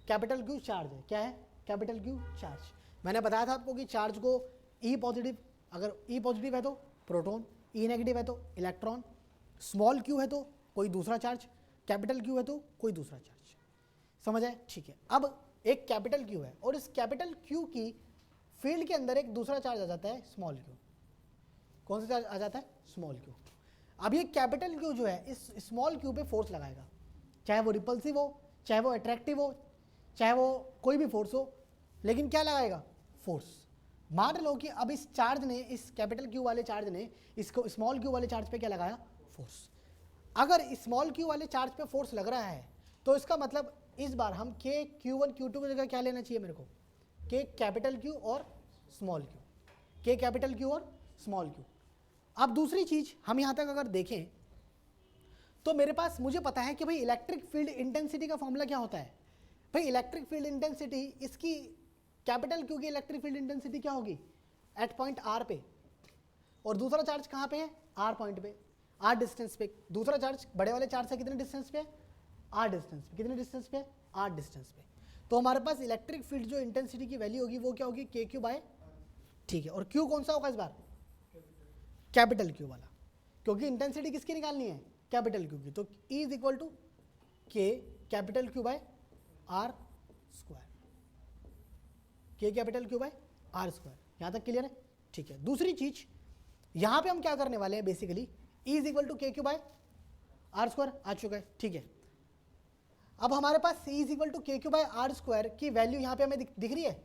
S1: कैपिटल Q चार्ज है। क्या है? Capital Q charge. मैंने बताया था आपको कि चार्ज को E पॉजिटिव, अगर E पॉजिटिव है तो प्रोटॉन, E नेगेटिव है तो इलेक्ट्रॉन, स्मॉल q है तो कोई दूसरा चार्ज, कैपिटल Q है तो कोई दूसरा चार्ज। समझ आए? ठीक है। अब एक कैपिटल Q है और इस कैपिटल Q की फील्ड के अंदर एक दूसरा चार्ज आ जाता है स्मॉल q। कौन सा चार्ज आ जाता है? Small q। अब ये कैपिटल Q जो है इस स्मॉल q पे फोर्स लगाएगा, चाहे वो रिपल्सिव हो, चाहे वो अट्रैक्टिव हो, चाहे वो कोई भी फोर्स हो, लेकिन क्या लगाएगा? फोर्स। मान लो कि अब इस चार्ज ने, इस कैपिटल Q वाले चार्ज ने इसको स्मॉल q वाले चार्ज पे क्या लगाया? फोर्स। अगर स्मॉल q वाले चार्ज पे फोर्स लग रहा है तो इसका मतलब इस बार हम के Q1 Q2 की जगह क्या लेना चाहिए मेरे को? के कैपिटल Q और स्मॉल q, के कैपिटल Q और स्मॉल q। अब दूसरी चीज हम यहाँ तक अगर देखें तो मेरे पास, मुझे पता है कि भाई इलेक्ट्रिक फील्ड इंटेंसिटी का फॉर्मूला क्या होता है। भाई इलेक्ट्रिक फील्ड इंटेंसिटी, इसकी कैपिटल Q की इलेक्ट्रिक फील्ड इंटेंसिटी क्या होगी? एट पॉइंट R पे, और दूसरा चार्ज कहाँ पे है? R पॉइंट पे, R डिस्टेंस पे। दूसरा चार्ज बड़े वाले चार्ज से कितने डिस्टेंस पे है? R डिस्टेंस पे। कितने डिस्टेंस पे है? R डिस्टेंस पे। तो हमारे पास इलेक्ट्रिक फील्ड जो इंटेंसिटी की वैल्यू होगी वो क्या होगी? KQ बाय, ठीक है। और Q कौन सा होगा इस बार? कैपिटल Q वाला, क्योंकि इंटेंसिटी किसकी निकालनी है? कैपिटल Q की। तो E is equal to K capital Q by R square, K capital Q by R square. यहाँ तक क्लियर है? ठीक है। दूसरी चीज यहाँ पे हम क्या करने वाले हैं, basically E is equal to K Q by R square आ चुका है। ठीक है। अब हमारे पास C is equal to K Q by R square की वैल्यू यहाँ पे हमें दिख रही है,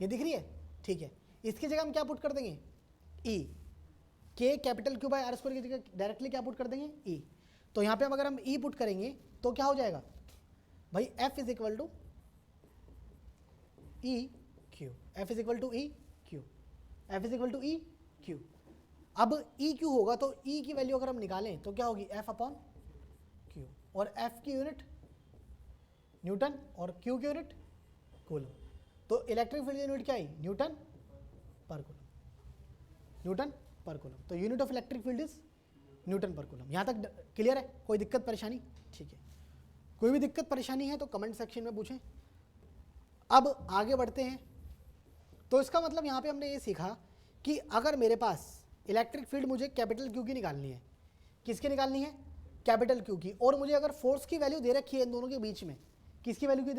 S1: ये दिख रही है? ठीक है। इसकी जगह हम क्या पुट कर देंगे? E, K capital Q by R square की जगह डायरेक्टली क्या पुट कर देंगे? E। तो यहाँ पे अगर हम E पुट करेंगे तो क्या हो जाएगा भाई? F is equal to E Q, F is equal to E Q, F is equal to E Q। अब E Q होगा तो E की वैल्यू अगर हम निकालें तो क्या होगी? F अपॉन Q, और F की यूनिट न्यूटन और Q की यूनिट कूलम। तो इलेक्ट्रिक फील्ड की यूनिट क्या है? न्यूटन पर कूलम, न्यूटन पर कूलम। तो unit of electric field is Newton पर कूलम। यहाँ तक क्लियर है? कोई दिक्कत परेशानी? ठीक है। कोई भी दिक्कत परेशानी है तो कमेंट सेक्शन में पूछें। अब आगे बढ़ते हैं। तो इसका मतलब यहाँ पे हमने ये सीखा कि अगर मेरे पास इलेक्ट्रिक फील्ड मुझे कैपिटल Q की निकालनी है, किसकी निकालनी है? कैपिटल Q की, और मुझे अगर फोर्स की वैल्यू दे रखी है इन दोनों के बीच में, किसकी वैल्यू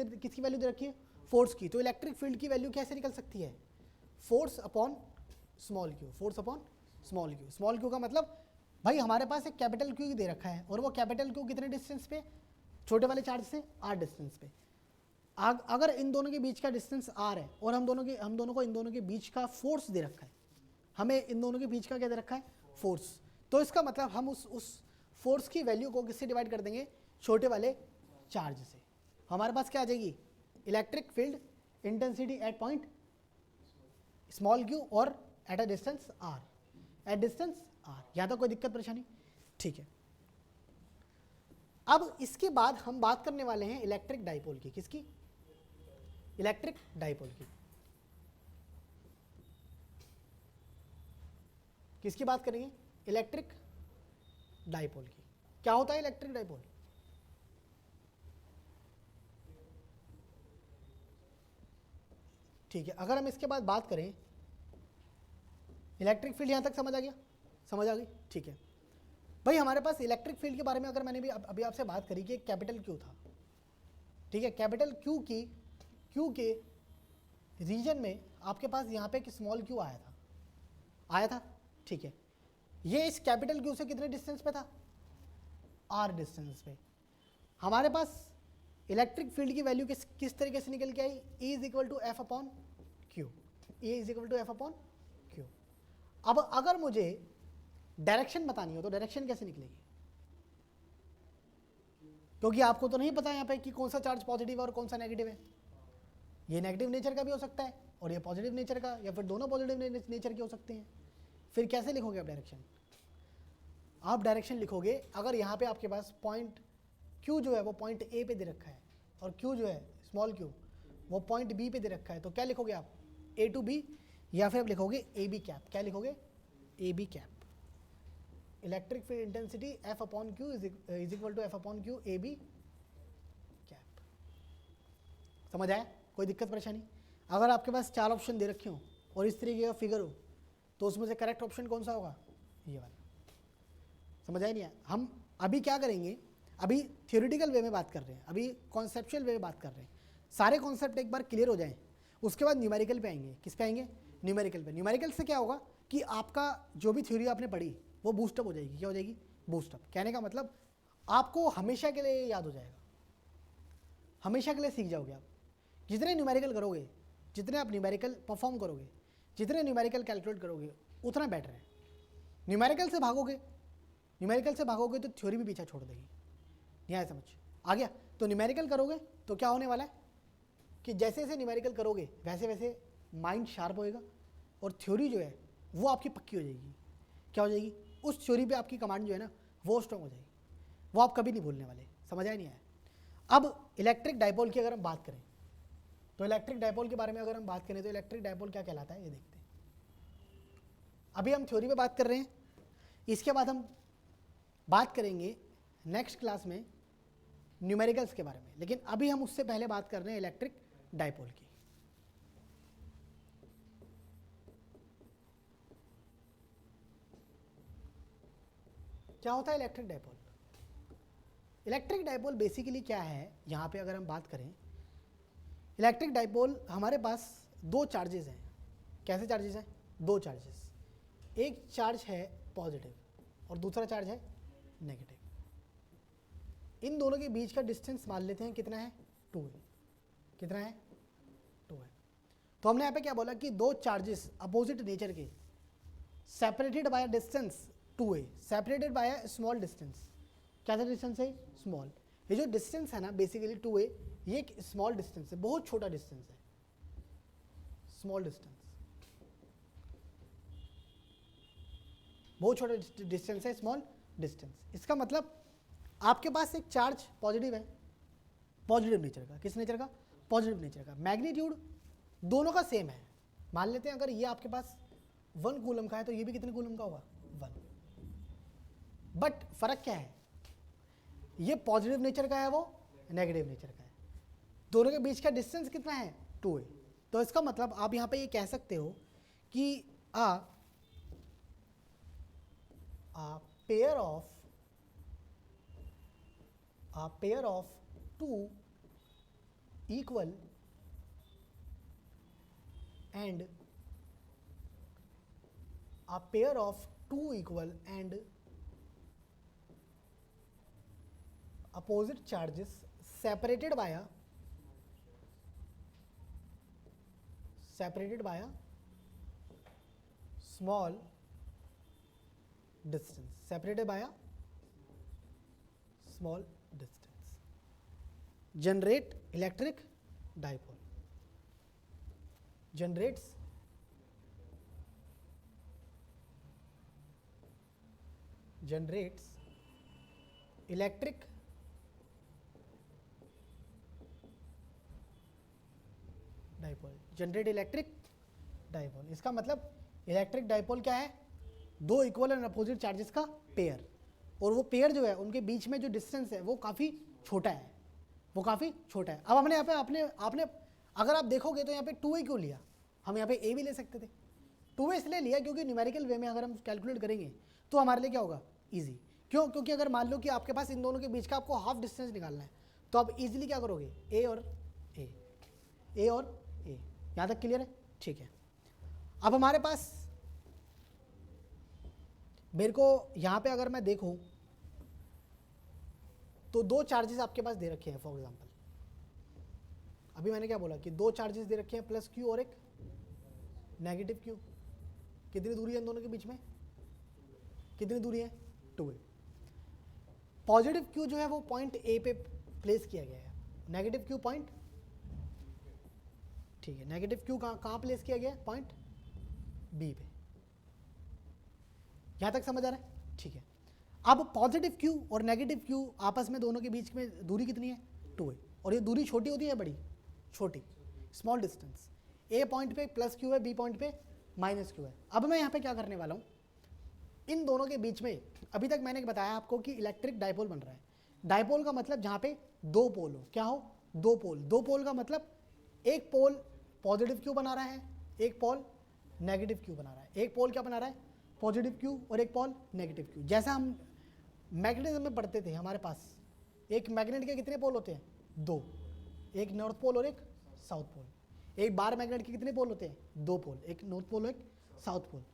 S1: दे रखी है? फोर्स की। तो इलेक्ट्रिक फील्ड की वैल्यू कैसे निकल सकती है? Force upon small q, force upon small q। Small q का मतलब भाई हमारे पास एक कैपिटल Q दे रखा है और वो कैपिटल Q कितने डिस्टेंस पे? छोटे वाले चार्ज से R डिस्टेंस पे। अगर इन दोनों के बीच का डिस्टेंस R है और हम दोनों को इन दोनों के बीच का फोर्स दे रखा है, हमें इन दोनों के बीच का क्या दे रखा है? फोर्स। तो इसका मतलब हम उस फोर्स की वैल्यू को किससे डिवाइड कर देंगे? छोटे वाले चार्ज से। हमारे पास क्या आ जाएगी? Electric field intensity at point small q और at a distance r, at distance R. यहाँ तक कोई दिक्कत परेशानी? ठीक है। अब इसके बाद हम बात करने वाले हैं इलेक्ट्रिक डाइपोल की। किसकी? इलेक्ट्रिक डाइपोल की। किसकी बात करेंगे? इलेक्ट्रिक डाइपोल की। क्या होता है इलेक्ट्रिक डाइपोल? ठीक है, अगर हम इसके बाद बात करें, इलेक्ट्रिक फील्ड यहां तक समझ आ गया? समझ आ गई? ठीक है भाई, हमारे पास इलेक्ट्रिक फील्ड के बारे में अगर मैंने भी अभी आपसे बात करी कि कैपिटल क्यू था, ठीक है, कैपिटल क्यू के रीजन में आपके पास यहाँ पे एक स्मॉल क्यू आया था, ठीक है। ये इस कैपिटल क्यू से कितने डिस्टेंस पे था? आर डिस्टेंस पे। हमारे पास इलेक्ट्रिक फील्ड की वैल्यू किस तरीके से निकल के आई? E is equal to F upon Q. E is equal to F upon Q. अब अगर मुझे डायरेक्शन बतानी हो तो डायरेक्शन कैसे निकलेगी? क्योंकि आपको तो नहीं पता यहाँ पे कि कौन सा चार्ज पॉजिटिव है और कौन सा नेगेटिव है। ये नेगेटिव नेचर का भी हो सकता है और ये पॉजिटिव नेचर का, या फिर दोनों पॉजिटिव नेचर के हो सकते हैं। फिर कैसे लिखोगे आप डायरेक्शन? आप डायरेक्शन लिखोगे, अगर यहाँ पे आपके पास पॉइंट Q जो है वो पॉइंट A पे दे रखा है और Q जो है स्मॉल q वो पॉइंट B पे दे रखा है, तो क्या लिखोगे आप? A to B, या फिर आप लिखोगे AB कैप। क्या लिखोगे? AB cap. Electric field intensity F upon Q is equal to F upon Q AB cap. समझ आया? कोई दिक्कत परेशानी? अगर आपके पास 4 ऑप्शन दे रखे हो और इस तरीके का फिगर हो तो उसमें से करेक्ट ऑप्शन कौन सा होगा? ये वाला। समझ आया नहीं है? हम अभी क्या करेंगे, अभी थियोरेटिकल वे में बात कर रहे हैं, अभी कॉन्सेप्चुअल वे में बात कर रहे हैं। सारे कॉन्सेप्ट एक बार क्लियर हो जाएं, उसके बाद न्यूमेरिकल पे आएंगे। किस पे आएंगे? न्यूमेरिकल पे। न्यूमेरिकल से क्या होगा कि आपका जो भी थ्योरी आपने पढ़ी वो बूस्टअप हो जाएगी। क्या हो जाएगी? बूस्टअप। कहने का मतलब आपको हमेशा के लिए याद हो जाएगा, हमेशा के लिए सीख जाओगे आप। जितने न्यूमेरिकल करोगे, जितने आप न्यूमेरिकल परफॉर्म करोगे, जितने न्यूमेरिकल कैलकुलेट करोगे, उतना बेटर है। न्यूमेरिकल से भागोगे तो थ्योरी भी पीछे छोड़ देगी। नहीं आया समझ? आ गया? तो न्यूमेरिकल करोगे तो क्या होने वाला है कि जैसे जैसे न्यूमेरिकल करोगे वैसे वैसे माइंड शार्प होएगा और थ्योरी जो है वो आपकी पक्की हो जाएगी। क्या हो जाएगी? उस थ्योरी पे आपकी कमांड जो है ना वो स्ट्रॉन्ग हो जाएगी, वो आप कभी नहीं भूलने वाले। समझ आया नहीं आया? अब इलेक्ट्रिक डाइपोल की अगर हम बात करें तो इलेक्ट्रिक डाइपोल के बारे में अगर हम बात करें तो इलेक्ट्रिक डाइपोल क्या कहलाता है ये देखते हैं। अभी हम थ्योरी पे बात कर रहे हैं, इसके बाद हम बात करेंगे नेक्स्ट क्लास में न्यूमेरिकल्स के बारे में, लेकिन अभी हम उससे पहले बात कर रहे हैं इलेक्ट्रिक डाइपोल की। क्या होता है electric dipole? Electric dipole basically क्या है, यहाँ पे अगर हम बात करें, इलेक्ट्रिक डाइपोल हमारे पास 2 चार्जेस हैं। कैसे चार्जेस हैं? 2 चार्जेस। एक चार्ज है पॉजिटिव और दूसरा चार्ज है नेगेटिव। इन दोनों के बीच का डिस्टेंस मान लेते हैं कितना है? 2 है। कितना है? 2 है। तो हमने यहाँ पे क्या बोला कि 2 चार्जेस अपोजिट नेचर के separated by distance 2a, separated by small distance. क्या सा डिस्टेंस है? स्मॉल। ये जो डिस्टेंस है ना बेसिकली 2a, ये एक स्मॉल डिस्टेंस है, बहुत छोटा डिस्टेंस है, स्मॉल डिस्टेंस, बहुत छोटा डिस्टेंस है, स्मॉल डिस्टेंस। इसका मतलब आपके पास एक चार्ज पॉजिटिव है, पॉजिटिव नेचर का। किस नेचर का? पॉजिटिव नेचर का। मैग्नीट्यूड दोनों का सेम है। मान लेते हैं अगर ये आपके पास 1 कूलम का है तो ये भी कितने कूलम का होगा? 1। बट फर्क क्या है? ये पॉजिटिव नेचर का है, वो नेगेटिव नेचर का है। दोनों के बीच का डिस्टेंस कितना है? 2a। तो इसका मतलब आप यहाँ पे ये कह सकते हो कि a pair of 2 equal and a pair of 2 equal and opposite charges separated by a small distance, separated by a small distance, generate electric dipole, generates generates electric dipole, generate electric dipole. इसका मतलब electric dipole क्या है? दो equal and opposite charges का pair, और वो pair जो है उनके बीच में जो डिस्टेंस है वो काफ़ी छोटा है, वो काफ़ी छोटा है। अब हमने यहाँ पे आपने अगर आप देखोगे तो यहाँ पे 2a क्यों लिया? हम यहाँ पे a भी ले सकते थे। 2a इसलिए लिया क्योंकि न्यूमेरिकल वे में अगर हम कैलकुलेट करेंगे तो हमारे लिए क्या होगा? ईजी। क्यों? क्योंकि अगर मान लो कि आपके पास इन दोनों के बीच का आपको हाफ डिस्टेंस निकालना है तो आप इजीली क्या करोगे? a और a। यहाँ तक क्लियर है? ठीक है। अब हमारे पास, मेरे को यहाँ पे अगर मैं देखूँ तो दो चार्जेस आपके पास दे रखे हैं। फॉर एग्जांपल अभी मैंने क्या बोला कि दो चार्जेस दे रखे हैं, प्लस क्यू और एक नेगेटिव क्यू। कितनी दूरी है इन दोनों के बीच में? कितनी दूरी है? 2a। पॉजिटिव क्यू जो है वो पॉइंट ए पे प्लेस किया गया है, नेगेटिव क्यू पॉइंट, ठीक है, नेगेटिव क्यू कहाँ प्लेस किया गया है? पॉइंट बी पे। यहां तक समझ आ रहा है? ठीक है। अब पॉजिटिव क्यू और नेगेटिव क्यू आपस में दोनों के बीच में दूरी कितनी है? 2a। और ये दूरी छोटी होती है बड़ी? छोटी, स्मॉल डिस्टेंस। ए पॉइंट पे प्लस क्यू है, बी पॉइंट पे माइनस क्यू है। अब मैं यहाँ पे क्या करने वाला हूँ, इन दोनों के बीच में, अभी तक मैंने बताया आपको कि इलेक्ट्रिक डाइपोल बन रहा है। डाइपोल का मतलब जहाँ पे दो पोल हो। क्या हो? दो पोल। दो पोल का मतलब एक पोल पॉजिटिव क्यू बना रहा है, एक पोल नेगेटिव क्यू बना रहा है। एक पोल क्या बना रहा है? पॉजिटिव क्यू, और एक पोल नेगेटिव क्यू। जैसा हम मैग्नेटिज्म में पढ़ते थे, हमारे पास एक मैग्नेट के कितने पोल होते हैं? दो, एक नॉर्थ पोल और एक साउथ पोल। एक बार मैग्नेट के कितने पोल होते हैं? दो पोल, एक नॉर्थ पोल और एक साउथ पोल।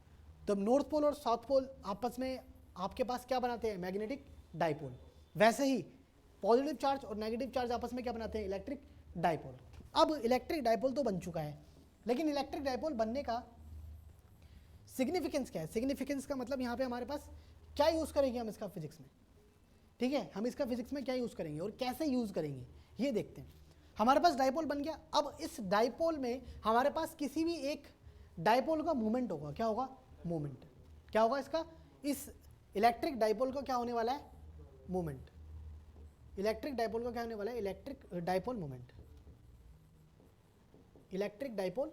S1: तो नॉर्थ पोल और साउथ पोल आपस में आपके पास क्या बनाते हैं? Magnetic dipole. वैसे ही पॉजिटिव चार्ज और नेगेटिव चार्ज आपस में क्या बनाते हैं? Electric dipole. अब इलेक्ट्रिक डाइपोल तो बन चुका है, लेकिन इलेक्ट्रिक डाइपोल बनने का सिग्निफिकेंस क्या है? सिग्निफिकेंस का मतलब यहाँ पे हमारे पास क्या यूज़ करेंगे हम इसका फिजिक्स में, ठीक है, हम इसका फिजिक्स में क्या यूज़ करेंगे और कैसे यूज़ करेंगे ये देखते हैं। हमारे पास डाइपोल बन गया। अब इस डाइपोल में हमारे पास किसी भी एक डाइपोल का मूवमेंट होगा। क्या होगा? मूवमेंट। क्या होगा इसका? इस इलेक्ट्रिक डाइपोल का क्या होने वाला है? मूवमेंट। इलेक्ट्रिक डाइपोल का क्या होने वाला है? Electric dipole movement. Electric dipole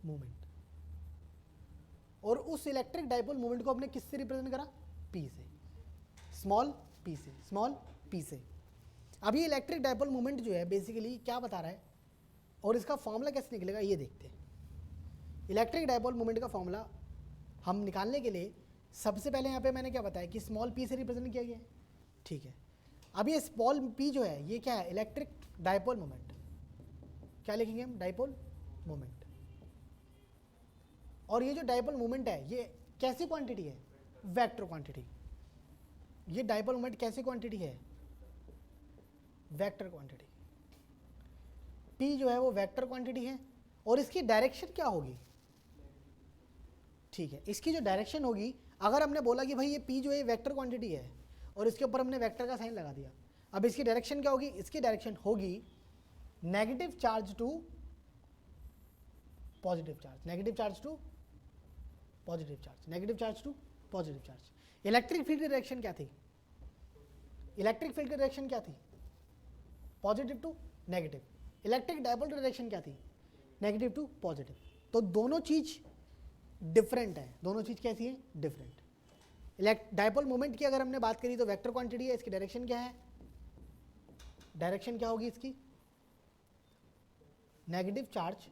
S1: movement. और उस इलेक्ट्रिक डाइपोल मूवमेंट को हमने किससे रिप्रेजेंट करा? पी से, स्मॉल पी से, स्मॉल पी से। अब ये इलेक्ट्रिक डाइपोल मूवमेंट जो है बेसिकली क्या बता रहा है और इसका फॉर्मूला कैसे निकलेगा ये देखते हैं। इलेक्ट्रिक डाइपोल मूवमेंट का फॉर्मूला हम निकालने के लिए सबसे पहले यहाँ पे मैंने क्या बताया कि स्मॉल पी से रिप्रेजेंट किया गया है, ठीक है। अब ये स्मॉल पी जो है ये क्या है? Electric dipole movement. क्या लिखेंगे हम? Dipole movement. और ये जो डाइपोल मूवमेंट है ये कैसी क्वांटिटी है? Vector quantity. ये डाइपोल मूवमेंट कैसी क्वांटिटी है? Vector quantity. P जो है वो वेक्टर क्वांटिटी है। और इसकी डायरेक्शन क्या होगी? ठीक है, इसकी जो डायरेक्शन होगी, अगर हमने बोला कि भाई ये P जो है वेक्टर क्वांटिटी है और इसके ऊपर हमने वेक्टर का साइन लगा दिया, अब इसकी डायरेक्शन क्या होगी? इसकी डायरेक्शन होगी negative charge to positive charge, negative charge to positive charge, negative charge to positive charge. Electric field की डायरेक्शन क्या थी? इलेक्ट्रिक फील्ड की डायरेक्शन क्या थी? Positive to negative. Electric dipole की डायरेक्शन क्या थी? Negative to positive. तो दोनों चीज डिफरेंट है। दोनों चीज कैसी है? डिफरेंट। डाइपोल मोमेंट की अगर हमने बात करी तो वेक्टर क्वांटिटी है, इसकी डायरेक्शन क्या है? डायरेक्शन क्या होगी इसकी? Negative charge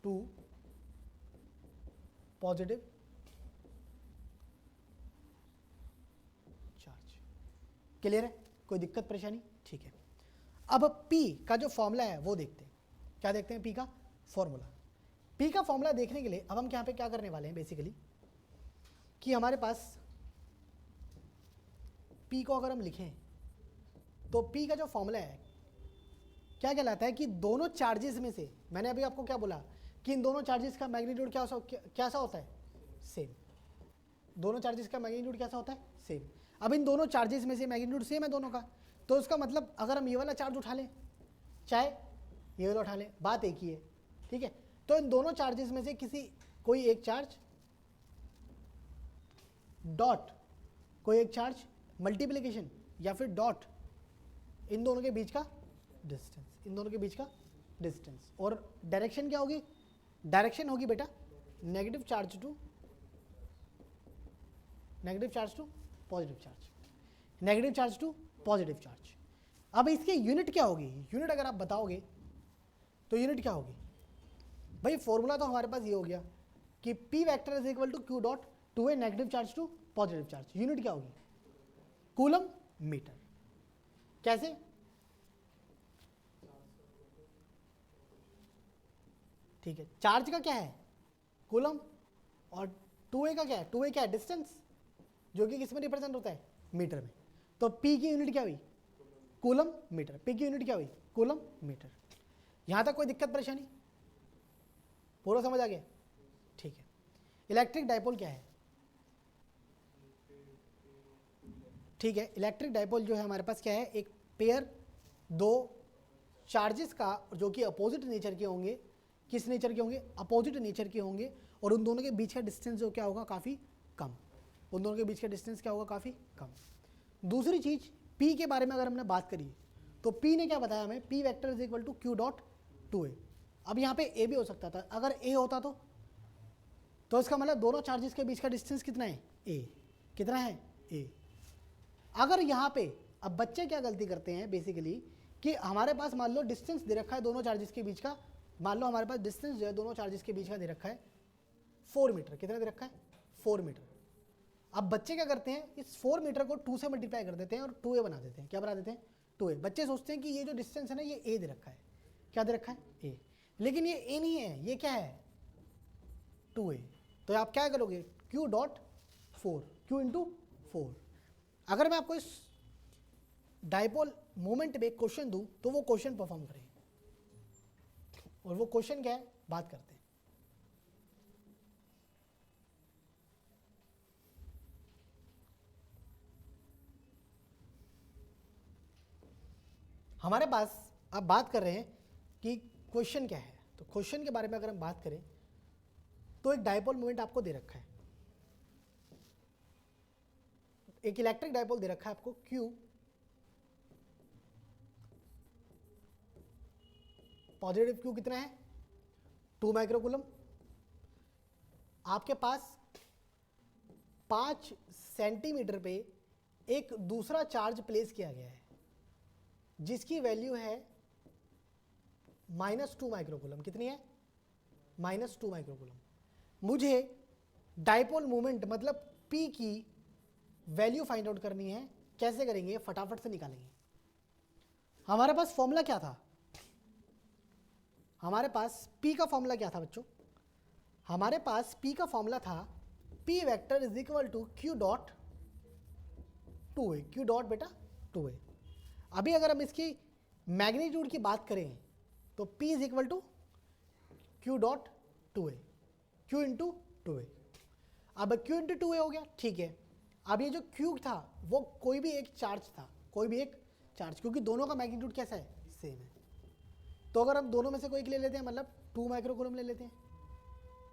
S1: to positive charge. Clear है? कोई दिक्कत परेशानी? ठीक है। अब P का जो फॉर्मूला है वो देखते हैं। क्या देखते हैं? P का फॉर्मूला। P का फॉर्मूला देखने के लिए अब हम यहाँ पे क्या करने वाले हैं बेसिकली कि हमारे पास P को अगर हम लिखें तो P का जो फॉर्मूला है क्या कहलाता है कि दोनों चार्जेस में से, मैंने अभी आपको क्या बोला कि इन दोनों चार्जेस का मैग्नीट्यूड कैसा होता है? सेम। दोनों चार्जेस का मैग्नीट्यूड कैसा होता है? सेम। अब इन दोनों चार्जेस में से मैग्नीट्यूड सेम है दोनों का, तो इसका मतलब अगर हम ये वाला चार्ज उठा लें चाहे ये वाला उठा लें, बात एक ही है, ठीक है। तो इन दोनों चार्जेस में से किसी कोई एक चार्ज डॉट कोई एक चार्ज मल्टीप्लिकेशन या फिर डॉट इन दोनों के बीच का डिस्टेंस, इन दोनों के बीच का डिस्टेंस। और डायरेक्शन क्या होगी? डायरेक्शन होगी बेटा negative charge to positive charge, negative charge to positive charge. अब इसके यूनिट क्या होगी? यूनिट अगर आप बताओगे तो यूनिट क्या होगी भाई? फॉर्मूला तो हमारे पास ये हो गया कि P vector is equal to Q dot two a negative charge to positive charge. Unit क्या होगी? Coulomb metre. कैसे? ठीक है, चार्ज का क्या है? कूलम। और 2a का क्या है? 2a क्या है? डिस्टेंस, जो कि किस में रिप्रेजेंट होता है? मीटर में। तो P की यूनिट क्या हुई? Coulomb metre. P की यूनिट क्या हुई? Coulomb metre. यहां तक कोई दिक्कत परेशानी? पूरा समझ आ गया? ठीक है। इलेक्ट्रिक डाइपोल क्या है? ठीक है, इलेक्ट्रिक डाइपोल जो है हमारे पास क्या है? एक पेयर दो चार्जेस का जो कि अपोजिट नेचर के होंगे। किस नेचर के होंगे? अपोजिट नेचर के होंगे। और उन दोनों के बीच का डिस्टेंस जो क्या होगा? काफ़ी कम। उन दोनों के बीच का डिस्टेंस क्या होगा? काफ़ी कम। दूसरी चीज़ P के बारे में अगर हमने बात करी तो P ने क्या बताया हमें? P vector is equal to Q dot 2a। अब यहाँ पे A भी हो सकता था। अगर A होता तो इसका मतलब दोनों चार्जेस के बीच का डिस्टेंस कितना है? A। कितना है? A। अगर यहाँ पे अब बच्चे क्या गलती करते हैं बेसिकली कि हमारे पास मान लो डिस्टेंस दे रखा है दोनों चार्जेस के बीच का, मान लो हमारे पास डिस्टेंस जो है दोनों चार्जेस के बीच का दे रखा है 4 मीटर। कितना दे रखा है? 4 मीटर। अब बच्चे क्या करते हैं? इस 4 मीटर को 2 से मल्टीप्लाई कर देते हैं और 2a बना देते हैं। क्या बना देते हैं? 2a। बच्चे सोचते हैं कि ये जो डिस्टेंस है ना ये a दे रखा है। क्या दे रखा है? a। लेकिन ये a नहीं है, ये क्या है? 2a। तो आप क्या करोगे? q dot 4, q into 4। अगर मैं आपको इस डाइपोल मोमेंट पे क्वेश्चन दूं तो वो क्वेश्चन परफॉर्म करें। और वो क्वेश्चन क्या है? बात करते हैं। हमारे पास अब बात कर रहे हैं कि क्वेश्चन क्या है। तो क्वेश्चन के बारे में अगर हम बात करें तो एक डाइपोल मोमेंट आपको दे रखा है, एक इलेक्ट्रिक डाइपोल दे रखा है आपको Q, पॉजिटिव Q कितना है? 2 माइक्रोकूलम। आपके पास 5 सेंटीमीटर पे एक दूसरा चार्ज प्लेस किया गया है जिसकी वैल्यू है -2 माइक्रोकूलम। कितनी है? -2 माइक्रोकूलम। मुझे डाइपोल मोमेंट मतलब P की वैल्यू फाइंड आउट करनी है। कैसे करेंगे? फटाफट से निकालेंगे। हमारे पास फॉर्मूला क्या था? हमारे पास P का फॉर्मूला क्या था बच्चों? हमारे पास P का फॉर्मूला था P vector is equal to Q dot 2a। Q dot बेटा 2a। अभी अगर हम इसकी मैग्नीट्यूड की बात करें तो P is equal to Q dot 2a, Q into 2a। अब Q इंटू 2a हो गया। ठीक है, अब ये जो Q था वो कोई भी एक चार्ज था, कोई भी एक चार्ज, क्योंकि दोनों का मैग्नीट्यूड कैसा है? सेम है। तो अगर हम दोनों में से कोई एक ले लेते हैं, मतलब 2 माइक्रोकूलम ले लेते हैं,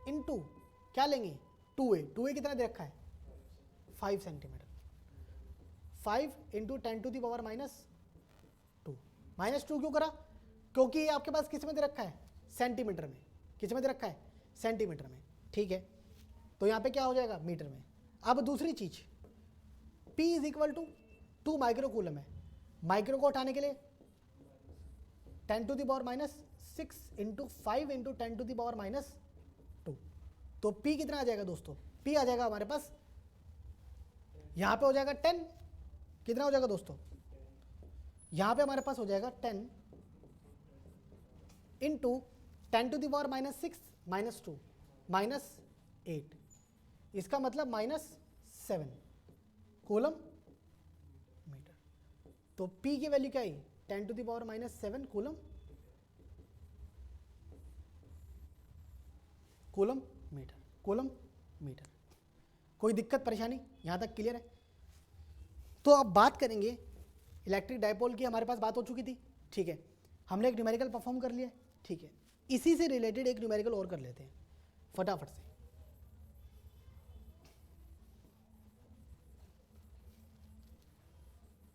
S1: इनटू क्या लेंगे? 2a। 2a कितना दे रखा है? 5 centimetre. 5 into 10 to the power -2। -2 क्यों करा? क्योंकि ये आपके पास किस में दे रखा है? सेंटीमीटर में। किस में दे रखा है? सेंटीमीटर में। ठीक है, तो यहाँ पे क्या हो जाएगा? मीटर में। अब दूसरी चीज P is equal to 2 microcoulomb है। माइक्रो को उठाने के लिए 10 to the power -6 into 5 into 10 to the power -2। तो P कितना आ जाएगा दोस्तों? P आ जाएगा हमारे पास, यहाँ पे हो जाएगा 10। कितना हो जाएगा दोस्तों? यहाँ पे हमारे पास हो जाएगा 10 इंटू 10 टू दी पावर -6 -2 -8। इसका मतलब -7 कूलम मीटर। तो P की वैल्यू क्या आई? 10 to the power -7 coulomb metre. Coulomb metre. कोई दिक्कत परेशानी? यहाँ तक क्लियर है? तो अब बात करेंगे इलेक्ट्रिक डाइपोल की। हमारे पास बात हो चुकी थी। ठीक है, हमने एक न्यूमेरिकल परफॉर्म कर लिया। ठीक है, इसी से रिलेटेड एक न्यूमेरिकल और कर लेते हैं फटाफट से।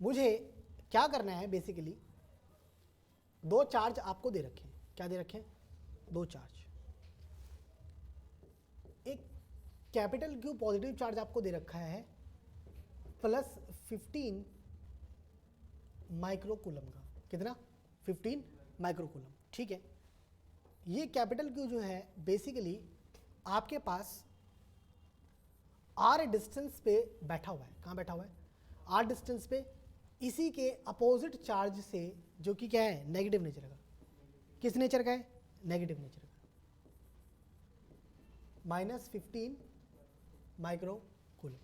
S1: मुझे क्या करना है बेसिकली, दो चार्ज आपको दे रखे हैं। क्या दे रखे हैं? दो चार्ज। एक कैपिटल क्यू पॉजिटिव चार्ज आपको दे रखा है प्लस 15 माइक्रोकूलम का। कितना? 15 माइक्रोकूलम। ठीक है, ये कैपिटल क्यू जो है बेसिकली आपके पास आर डिस्टेंस पे बैठा हुआ है। कहाँ बैठा हुआ है? आर डिस्टेंस पे, इसी के अपोजिट चार्ज से, जो कि क्या है? नेगेटिव नेचर का। किस नेचर का है? नेगेटिव नेचर का। -15 माइक्रोकूलम।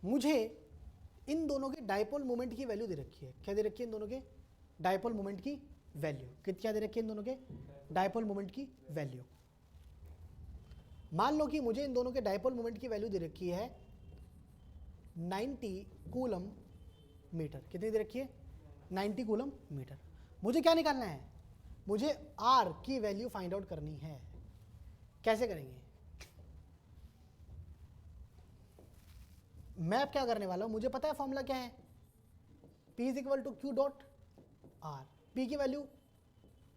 S1: मुझे इन दोनों के डायपोल मोमेंट की वैल्यू दे रखी है। क्या दे रखी है? इन दोनों के डायपोल मोमेंट की वैल्यू। क्या दे रखी है? इन दोनों के डायपोल मोमेंट की वैल्यू। मान लो कि मुझे इन दोनों के डायपोल मोमेंट की वैल्यू दे रखी है 90 कूलम मीटर। कितनी दे रखी है? 90 कूलम मीटर। मुझे क्या निकालना है? मुझे आर की वैल्यू फाइंड आउट करनी है। कैसे करेंगे? मैं अब क्या करने वाला हूं, मुझे पता है फॉर्मूला क्या है, P is equal to Q dot R. P की वैल्यू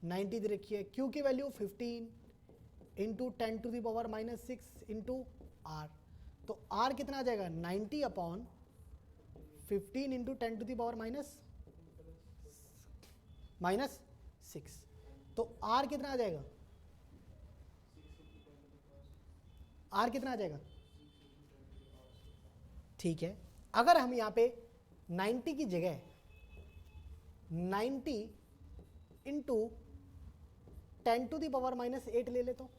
S1: 90 दे रखी है, Q की value 15 into 10 to the power -6 into R. तो आर कितना आ जाएगा? 90 upon 15 into 10 to the power -6। तो आर कितना आ जाएगा? आर कितना आ जाएगा? ठीक है, अगर हम यहाँ पे 90 की जगह 90 इंटू 10 टू द पावर -8 ले ले तो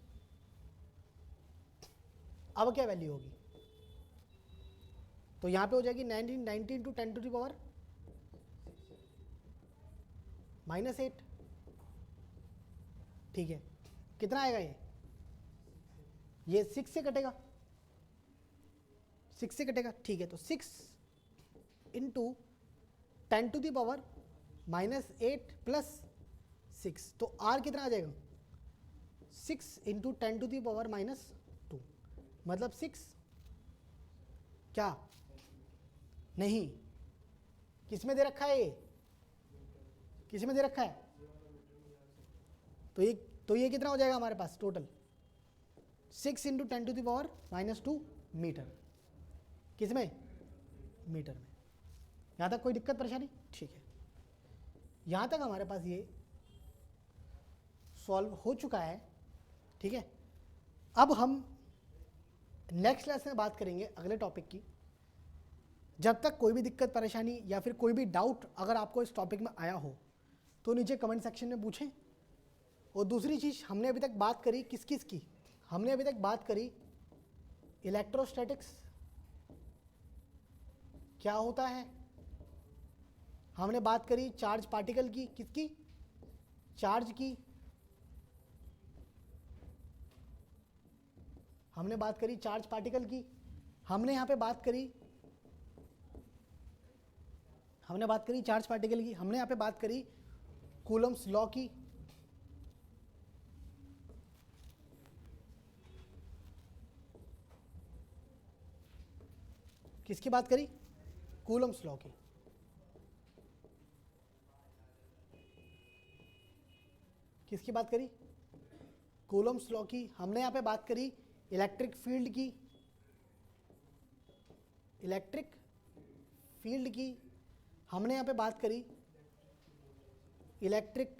S1: अब क्या वैल्यू होगी? तो यहां पे हो जाएगी 90 इंटू 10 टू द पावर -8। ठीक है, कितना आएगा ये 6 से कटेगा, 6 से कटेगा। ठीक है, तो 6 into 10 to the power -8 plus 6, तो आर कितना आ जाएगा? 6 इंटू 10 टू द पावर -2, मतलब 6 क्या नहीं, किस में दे रखा है ये? किस में दे रखा है? तो ये कितना हो जाएगा हमारे पास total? 6 into 10 to the power -2 metre. किस में? मीटर में। यहाँ तक कोई दिक्कत परेशानी? ठीक है, यहाँ तक हमारे पास ये सॉल्व हो चुका है। ठीक है, अब हम नेक्स्ट क्लास में बात करेंगे अगले टॉपिक की। जब तक कोई भी दिक्कत परेशानी या फिर कोई भी डाउट अगर आपको इस टॉपिक में आया हो तो नीचे कमेंट सेक्शन में पूछें। और दूसरी चीज़, हमने अभी तक बात करी किस किस की? हमने अभी तक बात करी इलेक्ट्रोस्टैटिक्स क्या होता है, हमने बात करी चार्ज पार्टिकल की, किसकी? चार्ज की। हमने बात करी चार्ज पार्टिकल की। हमने यहाँ पे बात करी चार्ज पार्टिकल की। हमने यहाँ पे बात करी कूलम्स लॉ की। किसकी बात करी? कूलम्स लॉ की। किसकी बात करी? कूलम्स लॉ की। हमने यहाँ पे बात करी इलेक्ट्रिक फील्ड की। इलेक्ट्रिक फील्ड की। हमने यहाँ पे बात करी electric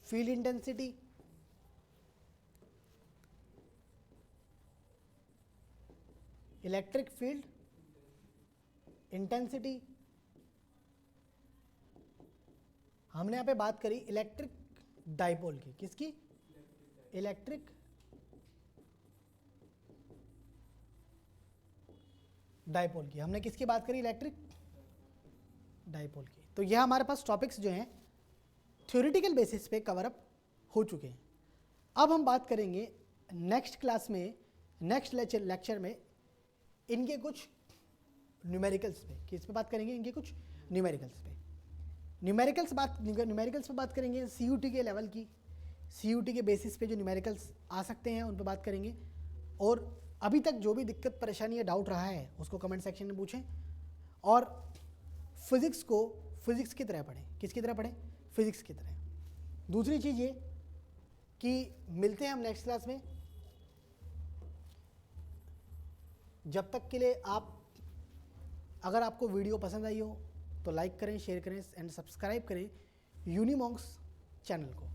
S1: field intensity. Electric field intensity. हमने यहाँ पे बात करी इलेक्ट्रिक डाइपोल की। किसकी? इलेक्ट्रिक डाइपोल की। हमने किसकी बात करी? इलेक्ट्रिक डाइपोल की। तो यह हमारे पास टॉपिक्स जो हैं थ्योरेटिकल बेसिस पे कवर अप हो चुके हैं। अब हम बात करेंगे नेक्स्ट क्लास में, नेक्स्ट लेक्चर में इनके कुछ न्यूमेरिकल्स पे। किस पे बात करेंगे? इनके कुछ न्यूमेरिकल्स पे। न्यूमेरिकल्स पे बात करेंगे CUT के लेवल की। CUT के बेसिस पे जो न्यूमेरिकल्स आ सकते हैं उन पे बात करेंगे। और अभी तक जो भी दिक्कत परेशानी या डाउट रहा है उसको कमेंट सेक्शन में पूछें। और फिज़िक्स को फिज़िक्स की तरह पढ़ें। किसकी तरह पढ़ें? फिज़िक्स की तरह। दूसरी चीज़ ये कि मिलते हैं हम नेक्स्ट क्लास में। जब तक के लिए अगर आपको वीडियो पसंद आई हो तो लाइक करें, शेयर करें एंड सब्सक्राइब करें यूनिमॉन्क्स चैनल को।